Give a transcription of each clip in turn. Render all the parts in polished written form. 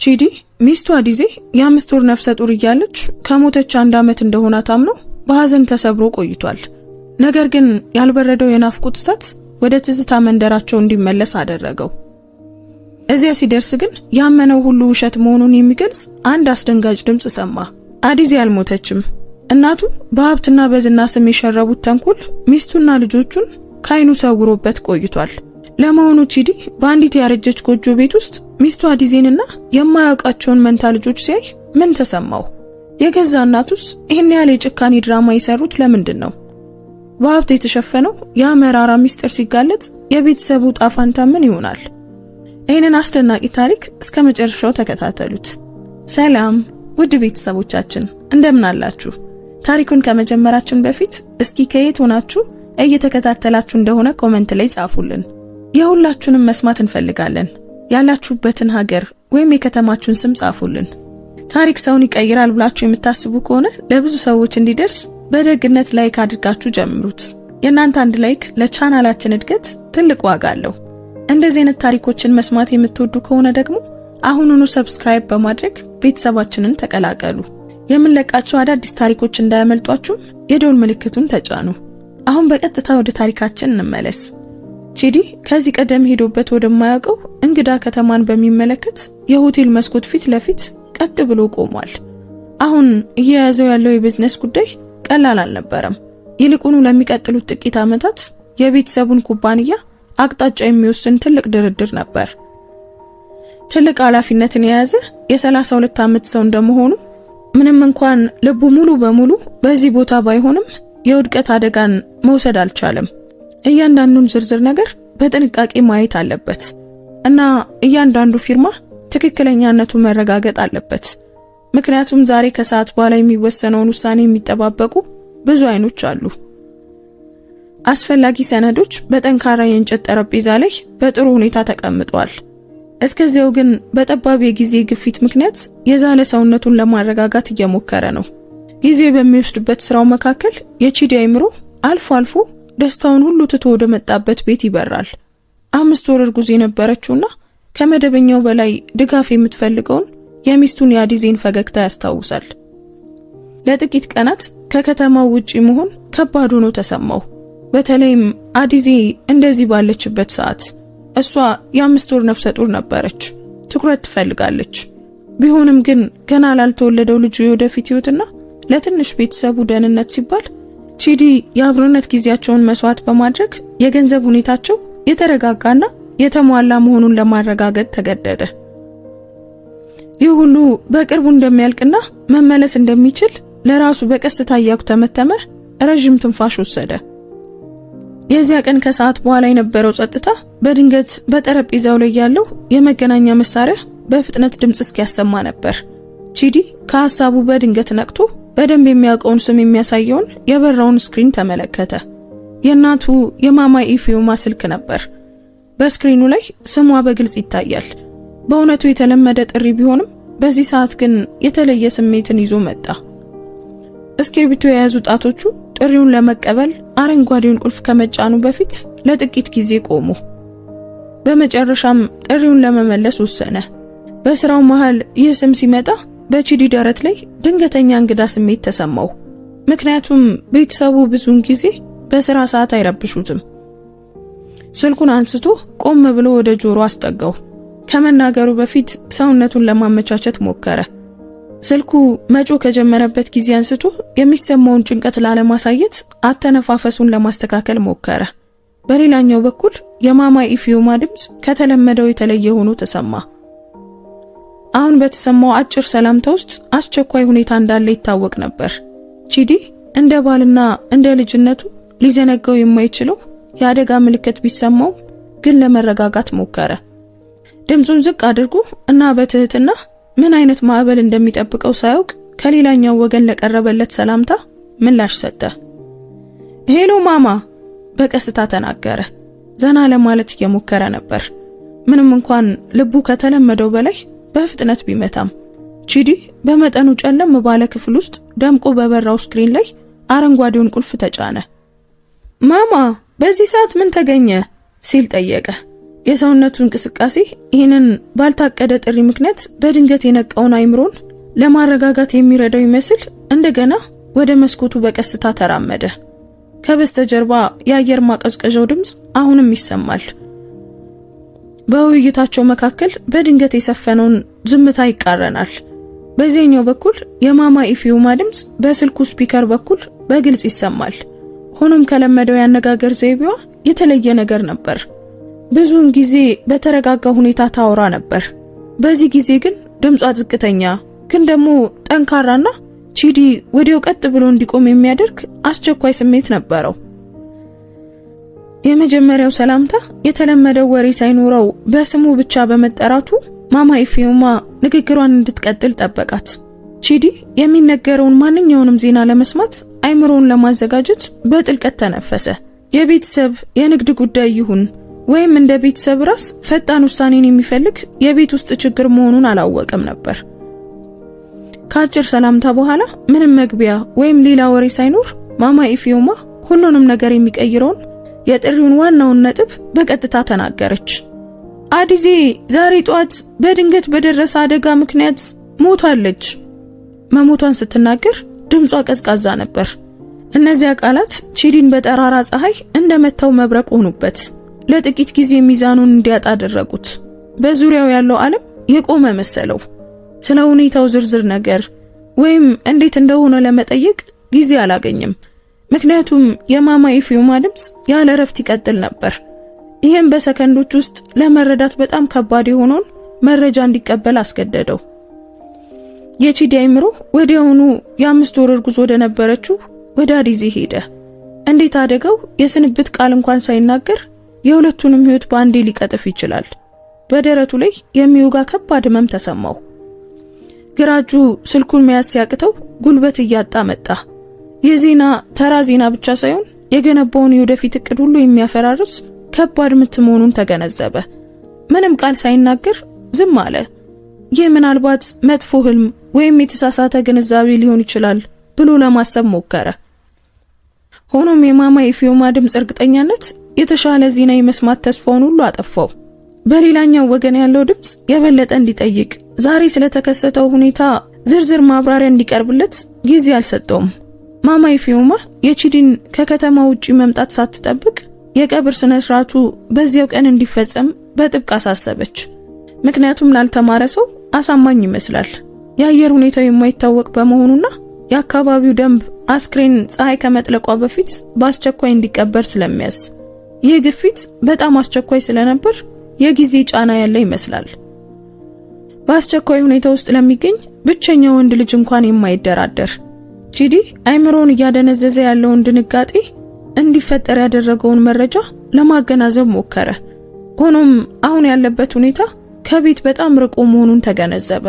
ቺዲ ሚስቱ አዲዜ የ5 ወር ነፍሰ ጡር እያለች ከሞተች 1 ዓመት እንደሆነ ታምኖ በሐዘን ተሰብሮ ቆይቷል። ነገር ግን ያልበረደው የናፍቆት እሳት ወደ ትዝታ መንደራቸው እንዲመለስ አደረገው። እዚያ ሲደርስ ግን ያመነው ሁሉ ውሸት መሆኑን የሚገልጽ አንድ አስደንጋጭ ድምጽ ሰማ። አዲዜ አልሞተችም። እናቱ በሀብትና በዝና ስም የሸረቡት ተንኮል ሚስቱና ልጆቹን ካይኑ ሰውሮበት ቆይቷል። ለመሆኑ ቺዲ በአንዲት ያረጀች ጎጆ ቤት ውስጥ ሚስቱ አዲዜንና የማያውቃቸውን መንታ ልጆች ሲያይ ምን ተሰማው? የገዛ እናቱስ ይህን ያህል የጭካኔ ድራማ የሰሩት ለምንድን ነው? በሀብት የተሸፈነው ያ መራራ ሚስጥር ሲጋለጥ የቤተሰቡ ጣፋንታ ምን ይሆናል? ይህንን አስደናቂ ታሪክ እስከ መጨረሻው ተከታተሉት። ሰላም ውድ ቤተሰቦቻችን እንደምን አላችሁ? ታሪኩን ከመጀመራችን በፊት እስኪ ከየት ሆናችሁ እየተከታተላችሁ እንደሆነ ኮሜንት ላይ ጻፉልን። የሁላችሁንም መስማት እንፈልጋለን። ያላችሁበትን ሀገር ወይም የከተማችሁን ስም ጻፉልን። ታሪክ ሰውን ይቀይራል ብላችሁ የምታስቡ ከሆነ ለብዙ ሰዎች እንዲደርስ በደግነት ላይክ አድርጋችሁ ጀምሩት። የእናንተ አንድ ላይክ ለቻናላችን እድገት ትልቅ ዋጋ አለው። እንደዚህ አይነት ታሪኮችን መስማት የምትወዱ ከሆነ ደግሞ አሁኑኑ ሰብስክራይብ በማድረግ ቤተሰባችንን ተቀላቀሉ። የምንለቃቸው አዳዲስ ታሪኮች እንዳያመልጧችሁ የደወል ምልክቱን ተጫኑ። አሁን በቀጥታ ወደ ታሪካችን እንመለስ። ቺዲ ከዚህ ቀደም ሄዶበት ወደማያውቀው እንግዳ ከተማን በሚመለከት የሆቴል መስኮት ፊት ለፊት ቀጥ ብሎ ቆሟል። አሁን እየያዘው ያለው የቢዝነስ ጉዳይ ቀላል አልነበረም። ይልቁኑ ለሚቀጥሉት ጥቂት ዓመታት የቤተሰቡን ኩባንያ አቅጣጫ የሚወስን ትልቅ ድርድር ነበር። ትልቅ ኃላፊነትን የያዘ የ32 ዓመት ሰው እንደመሆኑ ምንም እንኳን ልቡ ሙሉ በሙሉ በዚህ ቦታ ባይሆንም የውድቀት አደጋን መውሰድ አልቻለም። እያንዳንዱን ዝርዝር ነገር በጥንቃቄ ማየት አለበት እና እያንዳንዱ ፊርማ ትክክለኛነቱ መረጋገጥ አለበት። ምክንያቱም ዛሬ ከሰዓት በኋላ የሚወሰነውን ውሳኔ የሚጠባበቁ ብዙ አይኖች አሉ። አስፈላጊ ሰነዶች በጠንካራ የእንጨት ጠረጴዛ ላይ በጥሩ ሁኔታ ተቀምጠዋል። እስከዚያው ግን በጠባብ የጊዜ ግፊት ምክንያት የዛለ ሰውነቱን ለማረጋጋት እየሞከረ ነው። ጊዜ በሚወስድበት ስራው መካከል የቺዲ አይምሮ አልፎ አልፎ ደስታውን ሁሉ ትቶ ወደ መጣበት ቤት ይበራል። 5 ወር እርጉዝ የነበረችውና ከመደበኛው በላይ ድጋፍ የምትፈልገውን የሚስቱን የአዲዜን ፈገግታ ያስታውሳል። ለጥቂት ቀናት ከከተማው ውጪ መሆን ከባድ ሆኖ ተሰማው። በተለይም አዲዜ እንደዚህ ባለችበት ሰዓት እሷ የ5 ወር ነፍሰ ጡር ነበረች። ትኩረት ትፈልጋለች። ቢሆንም ግን ገና ላልተወለደው ልጁ የወደፊት ህይወትና ለትንሽ ቤተሰቡ ደህንነት ሲባል ቺዲ የአብሮነት ጊዜያቸውን መስዋዕት በማድረግ የገንዘብ ሁኔታቸው የተረጋጋና የተሟላ መሆኑን ለማረጋገጥ ተገደደ። ይህ ሁሉ በቅርቡ እንደሚያልቅና መመለስ እንደሚችል ለራሱ በቀስታ እያኩተመተመ ረጅም ትንፋሽ ወሰደ። የዚያ ቀን ከሰዓት በኋላ የነበረው ጸጥታ በድንገት በጠረጴዛው ላይ ያለው የመገናኛ መሳሪያ በፍጥነት ድምጽ እስኪያሰማ ነበር። ቺዲ ከሐሳቡ በድንገት ነቅቶ በደንብ የሚያውቀውን ስም የሚያሳየውን የበራውን ስክሪን ተመለከተ። የእናቱ የማማ ኢፊዮማ ስልክ ነበር። በስክሪኑ ላይ ስሟ በግልጽ ይታያል። በእውነቱ የተለመደ ጥሪ ቢሆንም በዚህ ሰዓት ግን የተለየ ስሜትን ይዞ መጣ። እስክሪብቶ የያዙ ጣቶቹ ጥሪውን ለመቀበል አረንጓዴውን ቁልፍ ከመጫኑ በፊት ለጥቂት ጊዜ ቆሙ። በመጨረሻም ጥሪውን ለመመለስ ወሰነ። በስራው መሃል ይህ ስም ሲመጣ በቺዲ ደረት ላይ ድንገተኛ እንግዳ ስሜት ተሰማው። ምክንያቱም ቤተሰቡ ብዙውን ጊዜ በስራ ሰዓት አይረብሹትም። ስልኩን አንስቶ ቆም ብሎ ወደ ጆሮ አስጠጋው። ከመናገሩ በፊት ሰውነቱን ለማመቻቸት ሞከረ። ስልኩ መጮ ከጀመረበት ጊዜ አንስቶ የሚሰማውን ጭንቀት ላለማሳየት አተነፋፈሱን ለማስተካከል ሞከረ። በሌላኛው በኩል የማማ ኢፊዮማ ድምጽ ከተለመደው የተለየ ሆኖ ተሰማ። አሁን በተሰማው አጭር ሰላምታ ውስጥ አስቸኳይ ሁኔታ እንዳለ ይታወቅ ነበር። ቺዲ እንደ ባልና እንደ ልጅነቱ ሊዘነጋው የማይችለው የአደጋ ምልክት ቢሰማው ግን ለመረጋጋት ሞከረ። ድምጹን ዝቅ አድርጎ እና በትህትና ምን አይነት ማዕበል እንደሚጠብቀው ሳያውቅ ከሌላኛው ወገን ለቀረበለት ሰላምታ ምላሽ ሰጠ። ሄሎ ማማ በቀስታ ተናገረ። ዘና ለማለት እየሞከረ ነበር። ምንም እንኳን ልቡ ከተለመደው በላይ በፍጥነት ቢመታም ቺዲ በመጠኑ ጨለም ባለ ክፍል ውስጥ ደምቆ በበራው ስክሪን ላይ አረንጓዴውን ቁልፍ ተጫነ። ማማ በዚህ ሰዓት ምን ተገኘ ሲል ጠየቀ። የሰውነቱ እንቅስቃሴ ይህንን ባልታቀደ ጥሪ ምክንያት በድንገት የነቃውን አይምሮን ለማረጋጋት የሚረዳው ይመስል እንደገና ወደ መስኮቱ በቀስታ ተራመደ። ከበስተጀርባ የአየር ማቀዝቀዣው ድምጽ አሁንም ይሰማል። በውይይታቸው መካከል በድንገት የሰፈነውን ዝምታ ይቃረናል። በዚህኛው በኩል የማማ ኢፊዩማ ድምጽ በስልኩ ስፒከር በኩል በግልጽ ይሰማል። ሆኖም ከለመደው ያነጋገር ዘይቤዋ የተለየ ነገር ነበር። ብዙውን ጊዜ በተረጋጋ ሁኔታ ታወራ ነበር። በዚህ ጊዜ ግን ድምጿ ዝቅተኛ ግን ደግሞ ጠንካራና ቺዲ ወዲያው ቀጥ ብሎ እንዲቆም የሚያደርግ አስቸኳይ ስሜት ነበረው። የመጀመሪያው ሰላምታ የተለመደው ወሬ ሳይኖረው በስሙ ብቻ በመጠራቱ ማማ ኢፊዩማ ንግግሯን እንድትቀጥል ጠበቃት። ቺዲ የሚነገረውን ማንኛውንም ዜና ለመስማት አይምሮውን ለማዘጋጀት በጥልቀት ተነፈሰ። የቤተሰብ የንግድ ጉዳይ ይሁን ወይም እንደ ቤተሰብ ራስ ፈጣን ውሳኔን የሚፈልግ የቤት ውስጥ ችግር መሆኑን አላወቀም ነበር። ከአጭር ሰላምታ በኋላ ምንም መግቢያ ወይም ሌላ ወሬ ሳይኖር ማማ ኢፊዩማ ሁሉንም ነገር የሚቀይረውን የጥሪውን ዋናውን ነጥብ በቀጥታ ተናገረች። አዲዜ ዛሬ ጧት በድንገት በደረሰ አደጋ ምክንያት ሞታለች። መሞቷን ስትናገር ድምጿ ቀዝቃዛ ነበር። እነዚያ ቃላት ቺዲን በጠራራ ፀሐይ እንደመታው መብረቅ ሆኑበት። ለጥቂት ጊዜ ሚዛኑን እንዲያጣ አደረጉት። በዙሪያው ያለው ዓለም የቆመ መሰለው። ስለ ሁኔታው ዝርዝር ነገር ወይም እንዴት እንደሆነ ለመጠየቅ ጊዜ አላገኘም። ምክንያቱም የማማ ኢፊዩማ ድምጽ ያለ ረፍት ይቀጥል ነበር። ይህም በሰከንዶች ውስጥ ለመረዳት በጣም ከባድ የሆነውን መረጃ እንዲቀበል አስገደደው። የቺዲ አይምሮ ወዲያውኑ የ5 ወር እርጉዝ ወደ ነበረችው ወደ አዲዜ ሄደ። እንዴት አደጋው የስንብት ቃል እንኳን ሳይናገር የሁለቱንም ህይወት በአንዴ ሊቀጥፍ ይችላል? በደረቱ ላይ የሚወጋ ከባድ ህመም ተሰማው። ግራጁ ስልኩን መያዝ ሲያቅተው ጉልበት እያጣ መጣ። የዜና ተራ ዜና ብቻ ሳይሆን የገነባውን የወደፊት እቅድ ሁሉ የሚያፈራርስ ከባድ ምት መሆኑን ተገነዘበ። ምንም ቃል ሳይናገር ዝም አለ። ይህ ምናልባት መጥፎ ህልም ወይም የተሳሳተ ግንዛቤ ሊሆን ይችላል ብሎ ለማሰብ ሞከረ። ሆኖም የማማ ኢፊዩማ ድምጽ እርግጠኛነት የተሻለ ዜና የመስማት ተስፋውን ሁሉ አጠፋው። በሌላኛው ወገን ያለው ድምጽ የበለጠ እንዲጠይቅ፣ ዛሬ ስለተከሰተው ሁኔታ ዝርዝር ማብራሪያ እንዲቀርብለት ጊዜ አልሰጠውም። ማማ ኢፊዩማ የቺዲን ከከተማ ውጪ መምጣት ሳትጠብቅ የቀብር ስነ ስርዓቱ በዚያው ቀን እንዲፈጸም በጥብቅ አሳሰበች። ምክንያቱም ላልተማረ ሰው አሳማኝ ይመስላል። የአየር ሁኔታው የማይታወቅ በመሆኑና የአካባቢው ደንብ አስክሬን ፀሐይ ከመጥለቋ በፊት በአስቸኳይ እንዲቀበር ስለሚያዝ፣ ይህ ግፊት በጣም አስቸኳይ ስለነበር የጊዜ ጫና ያለ ይመስላል። በአስቸኳይ ሁኔታ ውስጥ ለሚገኝ ብቸኛው ወንድ ልጅ እንኳን የማይደራደር ቺዲ አይምሮን እያደነዘዘ ያለውን ድንጋጤ እንዲፈጠር ያደረገውን መረጃ ለማገናዘብ ሞከረ። ሆኖም አሁን ያለበት ሁኔታ ከቤት በጣም ርቆ መሆኑን ተገነዘበ።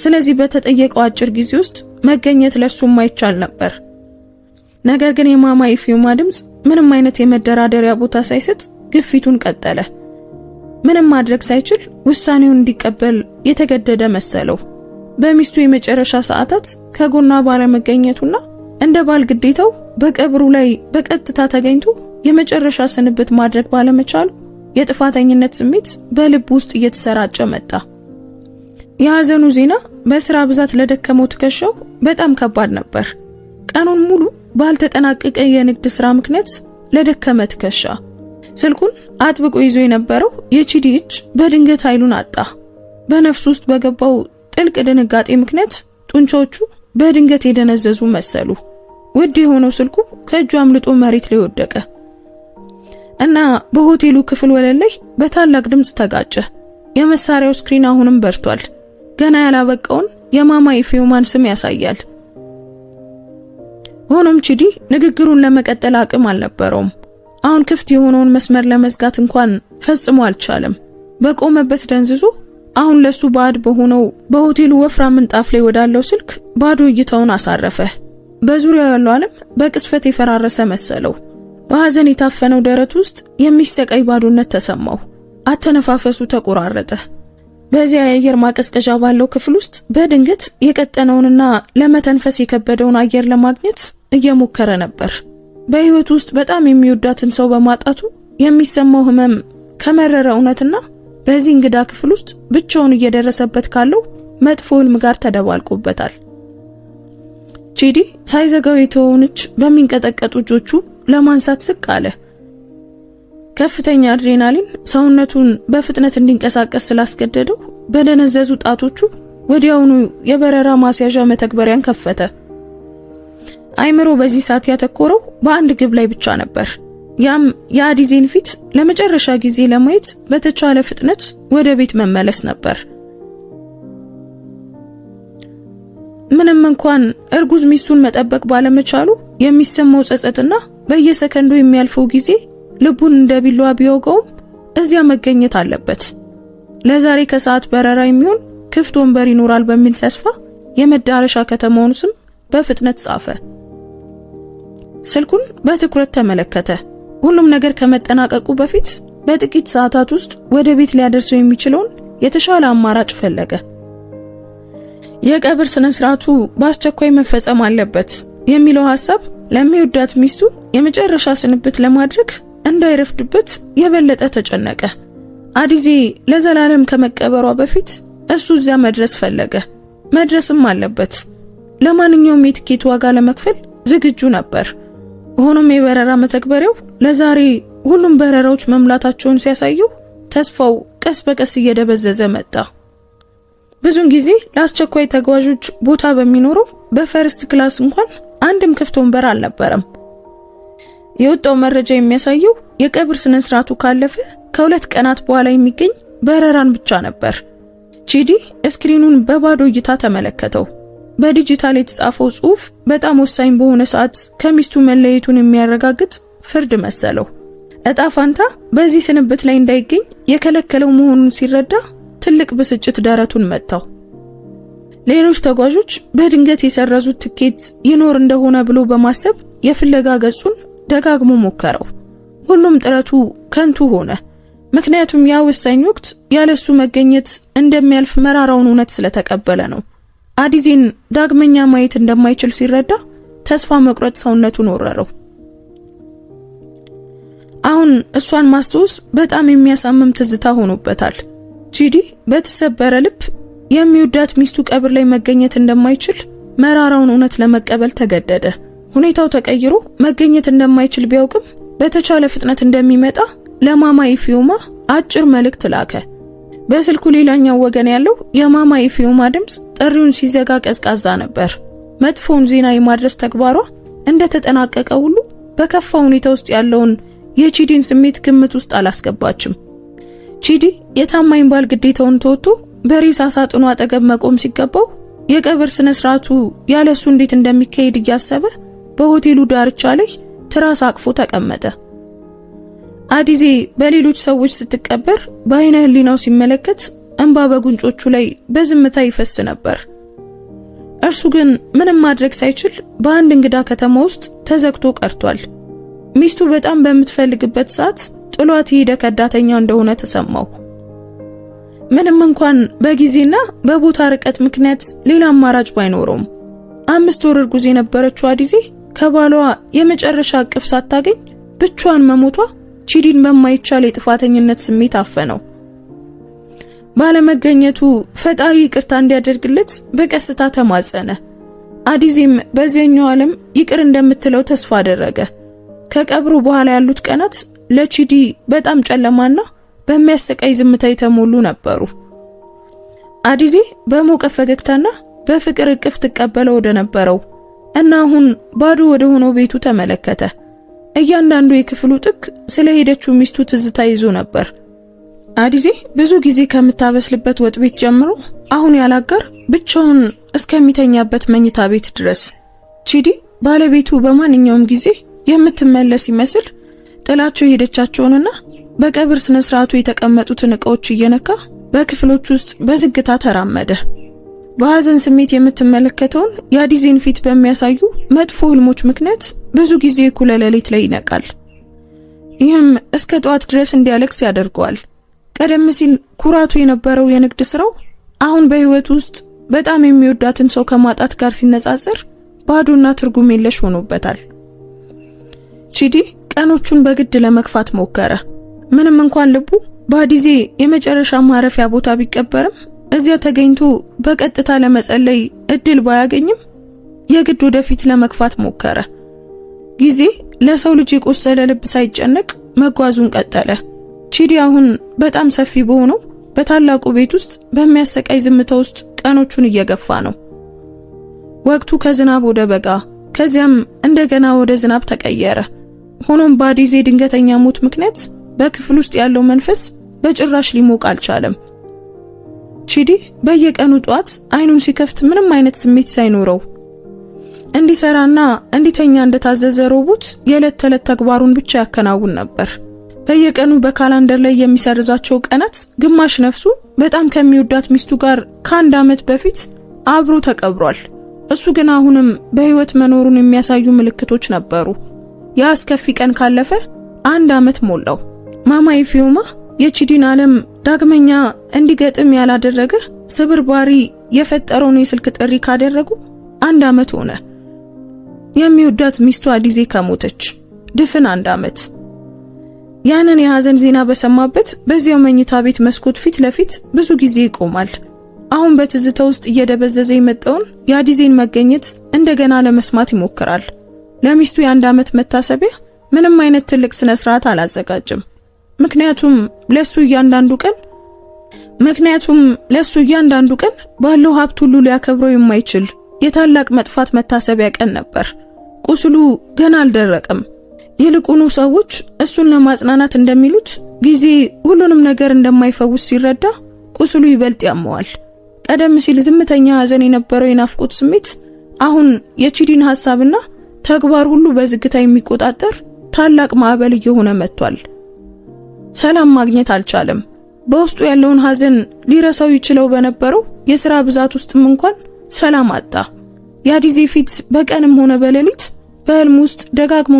ስለዚህ በተጠየቀው አጭር ጊዜ ውስጥ መገኘት ለሱ ማይቻል ነበር። ነገር ግን የማማ ኢፊዩማ ድምጽ ምንም አይነት የመደራደሪያ ቦታ ሳይሰጥ ግፊቱን ቀጠለ። ምንም ማድረግ ሳይችል ውሳኔውን እንዲቀበል የተገደደ መሰለው። በሚስቱ የመጨረሻ ሰዓታት ከጎኗ ባለመገኘቱና እንደ ባል ግዴታው በቀብሩ ላይ በቀጥታ ተገኝቶ የመጨረሻ ስንብት ማድረግ ባለመቻሉ የጥፋተኝነት ስሜት በልብ ውስጥ እየተሰራጨ መጣ። የሐዘኑ ዜና በስራ ብዛት ለደከመው ትከሻው በጣም ከባድ ነበር። ቀኑን ሙሉ ባልተጠናቀቀ የንግድ ስራ ምክንያት ለደከመ ትከሻ ስልኩን አጥብቆ ይዞ የነበረው የቺዲ እጅ በድንገት ኃይሉን አጣ። በነፍሱ ውስጥ በገባው ጥልቅ ድንጋጤ ምክንያት ጡንቻዎቹ በድንገት የደነዘዙ መሰሉ። ውድ የሆነው ስልኩ ከእጁ አምልጦ መሬት ላይ ወደቀ እና በሆቴሉ ክፍል ወለል ላይ በታላቅ ድምጽ ተጋጨ። የመሳሪያው ስክሪን አሁንም በርቷል። ገና ያላበቃውን የማማ ኢፊዩማን ስም ያሳያል። ሆኖም ቺዲ ንግግሩን ለመቀጠል አቅም አልነበረውም። አሁን ክፍት የሆነውን መስመር ለመዝጋት እንኳን ፈጽሞ አልቻለም። በቆመበት ደንዝዞ አሁን ለሱ ባድ በሆነው በሆቴሉ ወፍራም ምንጣፍ ላይ ወዳለው ስልክ ባዶ እይታውን አሳረፈ። በዙሪያው ያለው ዓለም በቅስፈት የፈራረሰ መሰለው። በሐዘን የታፈነው ደረት ውስጥ የሚሰቃይ ባዶነት ተሰማው። አተነፋፈሱ ተቆራረጠ። በዚያ የአየር ማቀዝቀዣ ባለው ክፍል ውስጥ በድንገት የቀጠነውንና ለመተንፈስ የከበደውን አየር ለማግኘት እየሞከረ ነበር። በህይወቱ ውስጥ በጣም የሚወዳትን ሰው በማጣቱ የሚሰማው ህመም ከመረረ እውነትና በዚህ እንግዳ ክፍል ውስጥ ብቻውን እየደረሰበት ካለው መጥፎ ህልም ጋር ተደባልቆበታል። ቺዲ ሳይዘጋው የተወውንች በሚንቀጠቀጡ እጆቹ ለማንሳት ዝቅ አለ። ከፍተኛ አድሬናሊን ሰውነቱን በፍጥነት እንዲንቀሳቀስ ስላስገደደው በደነዘዙ ጣቶቹ ወዲያውኑ የበረራ ማስያዣ መተግበሪያን ከፈተ። አይምሮ በዚህ ሰዓት ያተኮረው በአንድ ግብ ላይ ብቻ ነበር። ያም የአዲዜን ፊት ለመጨረሻ ጊዜ ለማየት በተቻለ ፍጥነት ወደ ቤት መመለስ ነበር። ምንም እንኳን እርጉዝ ሚስቱን መጠበቅ ባለመቻሉ የሚሰማው ጸጸትና በየሰከንዱ የሚያልፈው ጊዜ ልቡን እንደቢላዋ ቢወጋውም እዚያ መገኘት አለበት። ለዛሬ ከሰዓት በረራ የሚሆን ክፍት ወንበር ይኖራል በሚል ተስፋ የመዳረሻ ከተማውን ስም በፍጥነት ጻፈ። ስልኩን በትኩረት ተመለከተ። ሁሉም ነገር ከመጠናቀቁ በፊት በጥቂት ሰዓታት ውስጥ ወደ ቤት ሊያደርሰው የሚችለውን የተሻለ አማራጭ ፈለገ። የቀብር ስነ ስርዓቱ በአስቸኳይ መፈጸም አለበት የሚለው ሐሳብ ለሚወዳት ሚስቱ የመጨረሻ ስንብት ለማድረግ እንዳይረፍድበት የበለጠ ተጨነቀ። አዲዜ ለዘላለም ከመቀበሯ በፊት እሱ እዚያ መድረስ ፈለገ። መድረስም አለበት። ለማንኛውም የትኬት ዋጋ ለመክፈል ዝግጁ ነበር። ሆኖም የበረራ መተግበሪያው ለዛሬ ሁሉም በረራዎች መምላታቸውን ሲያሳየው ተስፋው ቀስ በቀስ እየደበዘዘ መጣ። ብዙን ጊዜ ለአስቸኳይ ተጓዦች ቦታ በሚኖረው በፈርስት ክላስ እንኳን አንድም ክፍት ወንበር አልነበረም። የወጣው መረጃ የሚያሳየው የቀብር ስነ ስርዓቱ ካለፈ ከ2 ቀናት በኋላ የሚገኝ በረራን ብቻ ነበር። ቺዲ ስክሪኑን በባዶ እይታ ተመለከተው። በዲጂታል የተጻፈው ጽሑፍ በጣም ወሳኝ በሆነ ሰዓት ከሚስቱ መለየቱን የሚያረጋግጥ ፍርድ መሰለው። እጣ ፋንታ በዚህ ስንብት ላይ እንዳይገኝ የከለከለው መሆኑን ሲረዳ ትልቅ ብስጭት ደረቱን መታው። ሌሎች ተጓዦች በድንገት የሰረዙት ትኬት ይኖር እንደሆነ ብሎ በማሰብ የፍለጋ ገጹን ደጋግሞ ሞከረው። ሁሉም ጥረቱ ከንቱ ሆነ። ምክንያቱም ያ ወሳኝ ወቅት ያለሱ መገኘት እንደሚያልፍ መራራውን እውነት ስለተቀበለ ነው። አዲዜን ዳግመኛ ማየት እንደማይችል ሲረዳ ተስፋ መቁረጥ ሰውነቱን ወረረው። አሁን እሷን ማስታወስ በጣም የሚያሳምም ትዝታ ሆኖበታል። ቺዲ በተሰበረ ልብ የሚወዳት ሚስቱ ቀብር ላይ መገኘት እንደማይችል መራራውን እውነት ለመቀበል ተገደደ። ሁኔታው ተቀይሮ መገኘት እንደማይችል ቢያውቅም በተቻለ ፍጥነት እንደሚመጣ ለማማ ኢፊዮማ አጭር መልእክት ላከ። በስልኩ ሌላኛው ወገን ያለው የማማ ኢፊዮማ ድምጽ ጥሪውን ሲዘጋ ቀዝቃዛ ነበር። መጥፎውን ዜና የማድረስ ተግባሯ እንደተጠናቀቀ ሁሉ በከፋ ሁኔታ ውስጥ ያለውን የቺዲን ስሜት ግምት ውስጥ አላስገባችም። ቺዲ የታማኝ ባል ግዴታውን ተወጥቶ በሬሳ ሳጥኑ አጠገብ መቆም ሲገባው የቀብር ስነ ስርዓቱ ያለሱ እንዴት እንደሚካሄድ እያሰበ በሆቴሉ ዳርቻ ላይ ትራስ አቅፎ ተቀመጠ። አዲዜ በሌሎች ሰዎች ስትቀበር በአይነ ህሊናው ሲመለከት እንባ በጉንጮቹ ላይ በዝምታ ይፈስ ነበር። እርሱ ግን ምንም ማድረግ ሳይችል በአንድ እንግዳ ከተማ ውስጥ ተዘግቶ ቀርቷል። ሚስቱ በጣም በምትፈልግበት ሰዓት ጥሏት ሄደ ከዳተኛ እንደሆነ ተሰማው። ምንም እንኳን በጊዜና በቦታ ርቀት ምክንያት ሌላ አማራጭ ባይኖረውም 5 ወር እርጉዝ የነበረችው አዲዜ ከባሏ የመጨረሻ እቅፍ ሳታገኝ ብቻዋን መሞቷ ቺዲን በማይቻል የጥፋተኝነት ስሜት አፈነው። ባለመገኘቱ ፈጣሪ ይቅርታ እንዲያደርግለት በቀስታ ተማጸነ። አዲዜም በዚህኛው ዓለም ይቅር እንደምትለው ተስፋ አደረገ። ከቀብሩ በኋላ ያሉት ቀናት ለቺዲ በጣም ጨለማና በሚያሰቃይ ዝምታ የተሞሉ ነበሩ። አዲዜ በሞቀ ፈገግታና በፍቅር እቅፍ ተቀበለው ወደ ነበረው እና አሁን ባዶ ወደ ሆነው ቤቱ ተመለከተ። እያንዳንዱ የክፍሉ ጥግ ስለሄደችው ሚስቱ ትዝታ ይዞ ነበር። አዲዜ ብዙ ጊዜ ከምታበስልበት ወጥ ቤት ጀምሮ አሁን ያላጋር ብቻውን እስከሚተኛበት መኝታ ቤት ድረስ ቺዲ ባለቤቱ በማንኛውም ጊዜ የምትመለስ ይመስል ጥላቸው የሄደቻቸውንና በቀብር ስነ ስርዓቱ የተቀመጡትን ዕቃዎች እየነካ በክፍሎች ውስጥ በዝግታ ተራመደ። በሐዘን ስሜት የምትመለከተውን የአዲዜን ፊት በሚያሳዩ መጥፎ ህልሞች ምክንያት ብዙ ጊዜ እኩለ ሌሊት ላይ ይነቃል። ይህም እስከ ጧት ድረስ እንዲያለቅስ ያደርገዋል። ቀደም ሲል ኩራቱ የነበረው የንግድ ስራው አሁን በህይወቱ ውስጥ በጣም የሚወዳትን ሰው ከማጣት ጋር ሲነጻጸር ባዶና ትርጉም የለሽ ሆኖበታል። ቺዲ ቀኖቹን በግድ ለመግፋት ሞከረ። ምንም እንኳን ልቡ በአዲዜ የመጨረሻ ማረፊያ ቦታ ቢቀበርም እዚያ ተገኝቶ በቀጥታ ለመጸለይ እድል ባያገኝም የግድ ወደፊት ለመግፋት ሞከረ። ጊዜ ለሰው ልጅ የቆሰለ ልብ ሳይጨነቅ መጓዙን ቀጠለ። ቺዲ አሁን በጣም ሰፊ በሆነው በታላቁ ቤት ውስጥ በሚያሰቃይ ዝምታ ውስጥ ቀኖቹን እየገፋ ነው። ወቅቱ ከዝናብ ወደ በጋ ከዚያም እንደገና ወደ ዝናብ ተቀየረ። ሆኖም በአዲዜ ድንገተኛ ሞት ምክንያት በክፍል ውስጥ ያለው መንፈስ በጭራሽ ሊሞቅ አልቻለም። ቺዲ በየቀኑ ጧት አይኑን ሲከፍት ምንም አይነት ስሜት ሳይኖረው እንዲሰራና እንዲተኛ እንደታዘዘ ሮቦት የዕለት ተዕለት ተግባሩን ብቻ ያከናውን ነበር። በየቀኑ በካላንደር ላይ የሚሰርዛቸው ቀናት ግማሽ ነፍሱ በጣም ከሚወዳት ሚስቱ ጋር ከ1 ዓመት በፊት አብሮ ተቀብሯል። እሱ ግን አሁንም በህይወት መኖሩን የሚያሳዩ ምልክቶች ነበሩ። ያ አስከፊ ቀን ካለፈ 1 ዓመት ሞላው። ማማይ ፊዮማ የቺዲን ዓለም ዳግመኛ እንዲገጥም ያላደረገ ስብርባሪ የፈጠረውን የስልክ ጥሪ ካደረጉ 1 ዓመት ሆነ። የሚወዳት ሚስቱ አዲዜ ከሞተች ድፍን 1 ዓመት። ያንን የሐዘን ዜና በሰማበት በዚያው መኝታ ቤት መስኮት ፊት ለፊት ብዙ ጊዜ ይቆማል። አሁን በትዝታ ውስጥ እየደበዘዘ የመጣውን የአዲዜን መገኘት እንደገና ለመስማት ይሞክራል። ለሚስቱ የ1 ዓመት መታሰቢያ ምንም አይነት ትልቅ ስነ ስርዓት አላዘጋጅም። ምክንያቱም ለሱ እያንዳንዱ ቀን ባለው ሀብት ሁሉ ሊያከብረው የማይችል የታላቅ መጥፋት መታሰቢያ ቀን ነበር። ቁስሉ ገና አልደረቀም። ይልቁኑ ሰዎች እሱን ለማጽናናት እንደሚሉት ጊዜ ሁሉንም ነገር እንደማይፈውስ ሲረዳ ቁስሉ ይበልጥ ያመዋል። ቀደም ሲል ዝምተኛ ሐዘን የነበረው የናፍቆት ስሜት አሁን የቺዲን ሐሳብና ተግባር ሁሉ በዝግታ የሚቆጣጠር ታላቅ ማዕበል እየሆነ መጥቷል። ሰላም ማግኘት አልቻለም። በውስጡ ያለውን ሐዘን ሊረሳው ይችለው በነበረው የሥራ ብዛት ውስጥም እንኳን ሰላም አጣ። የአዲዜ ፊት በቀንም ሆነ በሌሊት በህልም ውስጥ ደጋግሞ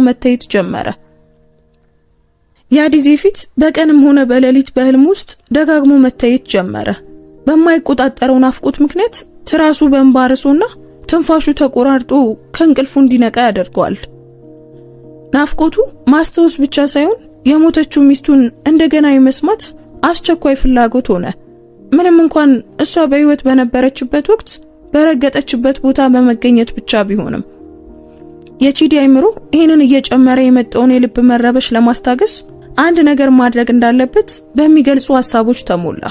መታየት ጀመረ። በማይቆጣጠረው ናፍቆት ምክንያት ትራሱ በእንባርሶና ትንፋሹ ተቆራርጦ ከእንቅልፉ እንዲነቃ ያደርገዋል። ናፍቆቱ ማስተዋስ ብቻ ሳይሆን የሞተችው ሚስቱን እንደገና የመስማት አስቸኳይ ፍላጎት ሆነ። ምንም እንኳን እሷ በህይወት በነበረችበት ወቅት በረገጠችበት ቦታ በመገኘት ብቻ ቢሆንም የቺዲ አይምሮ ይህንን እየጨመረ የመጣውን የልብ መረበሽ ለማስታገስ አንድ ነገር ማድረግ እንዳለበት በሚገልጹ ሐሳቦች ተሞላ።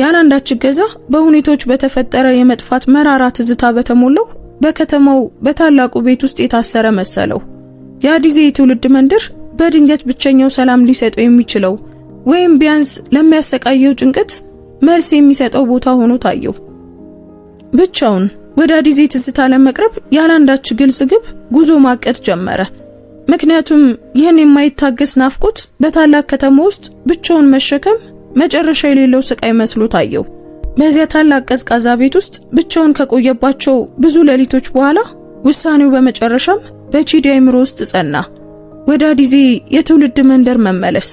ያላንዳች ገዛ በሁኔታዎች በተፈጠረ የመጥፋት መራራ ትዝታ በተሞላው በከተማው በታላቁ ቤት ውስጥ የታሰረ መሰለው። የአዲዜ የትውልድ መንደር በድንገት ብቸኛው ሰላም ሊሰጠው የሚችለው ወይም ቢያንስ ለሚያሰቃየው ጭንቀት መልስ የሚሰጠው ቦታ ሆኖ ታየው። ብቻውን ወደ አዲዜ ትዝታ ለመቅረብ ያላንዳች ግልጽ ግብ ጉዞ ማቀድ ጀመረ። ምክንያቱም ይህን የማይታገስ ናፍቆት በታላቅ ከተማ ውስጥ ብቻውን መሸከም መጨረሻ የሌለው ስቃይ መስሎ ታየው። በዚያ ታላቅ ቀዝቃዛ ቤት ውስጥ ብቻውን ከቆየባቸው ብዙ ሌሊቶች በኋላ ውሳኔው በመጨረሻም በቺዲ አይምሮ ውስጥ ጸና። ወደ አዲዜ የትውልድ መንደር መመለስ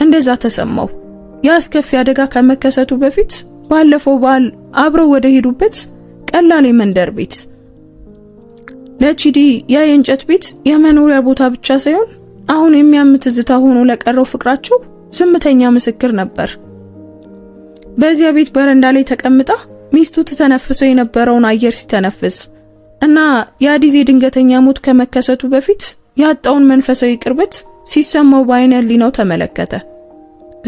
እንደዛ ተሰማው። ያስከፊ አደጋ ከመከሰቱ በፊት ባለፈው በዓል አብረው ወደ ሄዱበት ቀላል የመንደር ቤት። ለቺዲ ያ የእንጨት ቤት የመኖሪያ ቦታ ብቻ ሳይሆን አሁን የሚያምት ትዝታ ሆኖ ለቀረው ፍቅራቸው ዝምተኛ ምስክር ነበር። በዚያ ቤት በረንዳ ላይ ተቀምጣ ሚስቱ ተተነፍሰው የነበረውን አየር ሲተነፍስ እና የአዲዜ ድንገተኛ ሞት ከመከሰቱ በፊት ያጣውን መንፈሳዊ ቅርበት ሲሰማው በአይነ ህሊናው ተመለከተ።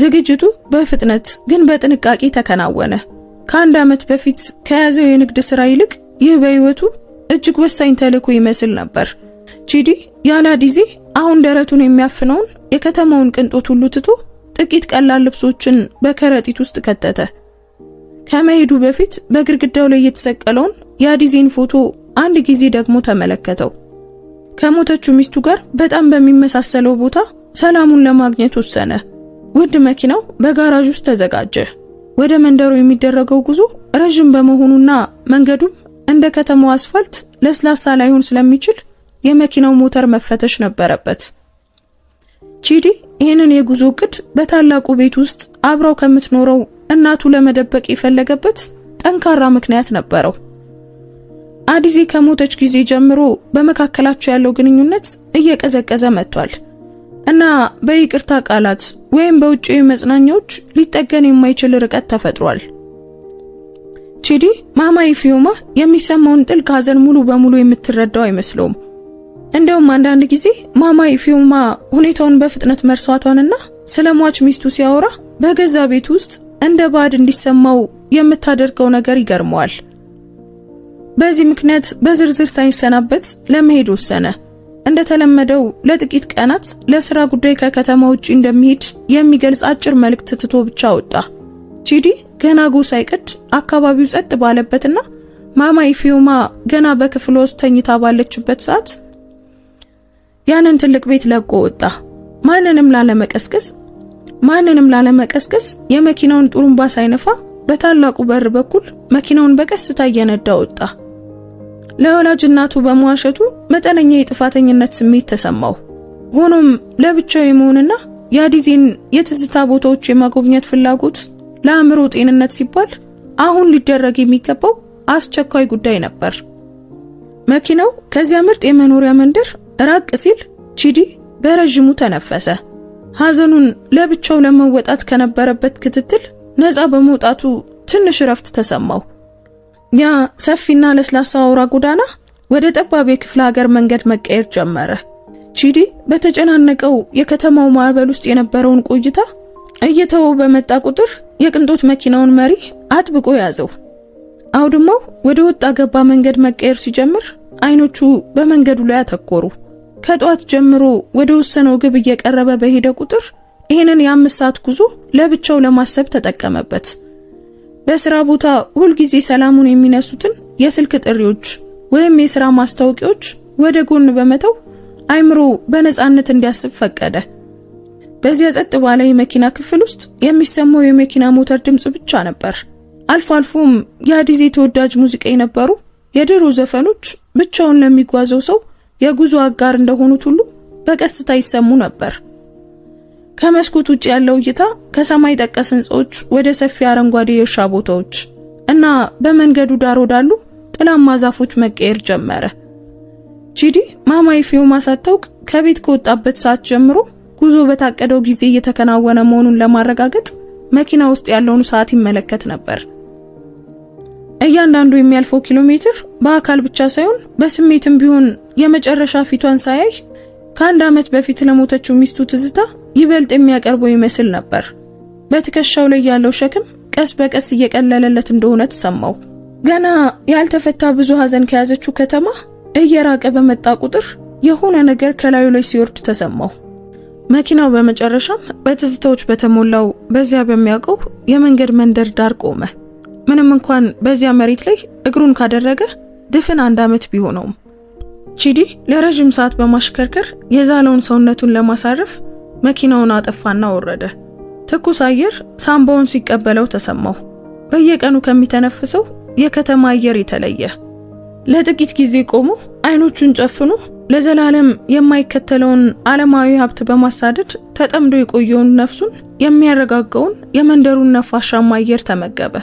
ዝግጅቱ በፍጥነት ግን በጥንቃቄ ተከናወነ። ከ1 ዓመት በፊት ከያዘው የንግድ ሥራ ይልቅ ይህ በህይወቱ እጅግ ወሳኝ ተልዕኮ ይመስል ነበር። ቺዲ ያለ አዲዜ አሁን ደረቱን የሚያፍነውን የከተማውን ቅንጦት ሁሉ ትቶ ጥቂት ቀላል ልብሶችን በከረጢት ውስጥ ከተተ። ከመሄዱ በፊት በግድግዳው ላይ የተሰቀለውን የአዲዜን ፎቶ አንድ ጊዜ ደግሞ ተመለከተው። ከሞተችው ሚስቱ ጋር በጣም በሚመሳሰለው ቦታ ሰላሙን ለማግኘት ወሰነ። ውድ መኪናው በጋራዥ ውስጥ ተዘጋጀ። ወደ መንደሩ የሚደረገው ጉዞ ረጅም በመሆኑና መንገዱም እንደ ከተማው አስፋልት ለስላሳ ላይሆን ስለሚችል የመኪናው ሞተር መፈተሽ ነበረበት። ቺዲ ይህንን የጉዞ ዕቅድ በታላቁ ቤት ውስጥ አብራው ከምትኖረው እናቱ ለመደበቅ የፈለገበት ጠንካራ ምክንያት ነበረው። አዲዜ ከሞተች ጊዜ ጀምሮ በመካከላቸው ያለው ግንኙነት እየቀዘቀዘ መጥቷል። እና በይቅርታ ቃላት ወይም በውጪው መጽናኛዎች ሊጠገን የማይችል ርቀት ተፈጥሯል። ቺዲ ማማ ኢፊዮማ የሚሰማውን ጥልቅ ሐዘን ሙሉ በሙሉ የምትረዳው አይመስለውም። እንደውም አንዳንድ ጊዜ ማማ ኢፊዮማ ሁኔታውን በፍጥነት መርሷቷንና ስለሟች ሚስቱ ሲያወራ በገዛ ቤት ውስጥ እንደ ባድ እንዲሰማው የምታደርገው ነገር ይገርመዋል። በዚህ ምክንያት በዝርዝር ሳይሰናበት ለመሄድ ወሰነ። እንደተለመደው ለጥቂት ቀናት ለሥራ ጉዳይ ከከተማ ውጪ እንደሚሄድ የሚገልጽ አጭር መልእክት ትቶ ብቻ ወጣ። ቺዲ ገና ጎህ ሳይቀድ አካባቢው ጸጥ ባለበትና ማማ ኢፊዮማ ገና በክፍሏ ውስጥ ተኝታ ባለችበት ሰዓት ያንን ትልቅ ቤት ለቆ ወጣ። ማንንም ላለመቀስቀስ የመኪናውን ጡሩምባ ሳይነፋ በታላቁ በር በኩል መኪናውን በቀስታ እየነዳ ወጣ። ለወላጅ እናቱ በመዋሸቱ መጠነኛ የጥፋተኝነት ስሜት ተሰማው። ሆኖም ለብቻው የመሆንና የአዲዜን የትዝታ ቦታዎች የማጎብኘት ፍላጎት ለአእምሮ ጤንነት ሲባል አሁን ሊደረግ የሚገባው አስቸኳይ ጉዳይ ነበር። መኪናው ከዚያ ምርጥ የመኖሪያ መንደር ራቅ ሲል ቺዲ በረጅሙ ተነፈሰ። ሐዘኑን ለብቻው ለመወጣት ከነበረበት ክትትል ነፃ በመውጣቱ ትንሽ ረፍት ተሰማው። ያ ሰፊና ለስላሳ አውራ ጎዳና ወደ ጠባብ የክፍለ ሀገር መንገድ መቀየር ጀመረ። ቺዲ በተጨናነቀው የከተማው ማዕበል ውስጥ የነበረውን ቆይታ እየተወው በመጣ ቁጥር የቅንጦት መኪናውን መሪ አጥብቆ ያዘው። አውድማው ወደ ወጣ ገባ መንገድ መቀየር ሲጀምር አይኖቹ በመንገዱ ላይ አተኮሩ። ከጧት ጀምሮ ወደ ወሰነው ግብ እየቀረበ በሄደ ቁጥር ይህንን የ5 ሰዓት ጉዞ ለብቻው ለማሰብ ተጠቀመበት። በስራ ቦታ ሁልጊዜ ሰላሙን የሚነሱትን የስልክ ጥሪዎች ወይም የሥራ ማስታወቂያዎች ወደ ጎን በመተው አይምሮ በነፃነት እንዲያስብ ፈቀደ። በዚያ ጸጥ ባለ የመኪና ክፍል ውስጥ የሚሰማው የመኪና ሞተር ድምጽ ብቻ ነበር። አልፎ አልፎም የአዲዜ ተወዳጅ ሙዚቃ የነበሩ የድሮ ዘፈኖች ብቻውን ለሚጓዘው ሰው የጉዞ አጋር እንደሆኑት ሁሉ በቀስታ ይሰሙ ነበር። ከመስኮት ውጭ ያለው እይታ ከሰማይ ጠቀስ ህንጻዎች ወደ ሰፊ አረንጓዴ የእርሻ ቦታዎች እና በመንገዱ ዳር ወዳሉ ጥላማ ዛፎች መቀየር ጀመረ። ቺዲ ማማ ኢፊዮማ ሳታውቅ ከቤት ከወጣበት ሰዓት ጀምሮ ጉዞ በታቀደው ጊዜ እየተከናወነ መሆኑን ለማረጋገጥ መኪና ውስጥ ያለውን ሰዓት ይመለከት ነበር። እያንዳንዱ የሚያልፈው ኪሎ ሜትር በአካል ብቻ ሳይሆን በስሜትም ቢሆን የመጨረሻ ፊቷን ሳያይ ከአንድ ዓመት በፊት ለሞተችው ሚስቱ ትዝታ ይበልጥ የሚያቀርበው ይመስል ነበር። በትከሻው ላይ ያለው ሸክም ቀስ በቀስ እየቀለለለት እንደሆነ ተሰማው። ገና ያልተፈታ ብዙ ሐዘን ከያዘችው ከተማ እየራቀ በመጣ ቁጥር የሆነ ነገር ከላዩ ላይ ሲወርድ ተሰማው። መኪናው በመጨረሻም በትዝታዎች በተሞላው በዚያ በሚያውቀው የመንገድ መንደር ዳር ቆመ። ምንም እንኳን በዚያ መሬት ላይ እግሩን ካደረገ ድፍን 1 ዓመት ቢሆነውም ቺዲ ለረጅም ሰዓት በማሽከርከር የዛለውን ሰውነቱን ለማሳረፍ መኪናውን አጠፋና ወረደ። ትኩስ አየር ሳምባውን ሲቀበለው ተሰማው። በየቀኑ ከሚተነፍሰው የከተማ አየር የተለየ። ለጥቂት ጊዜ ቆሞ አይኖቹን ጨፍኖ ለዘላለም የማይከተለውን ዓለማዊ ሀብት በማሳደድ ተጠምዶ የቆየውን ነፍሱን የሚያረጋጋውን የመንደሩን ነፋሻማ አየር ተመገበ።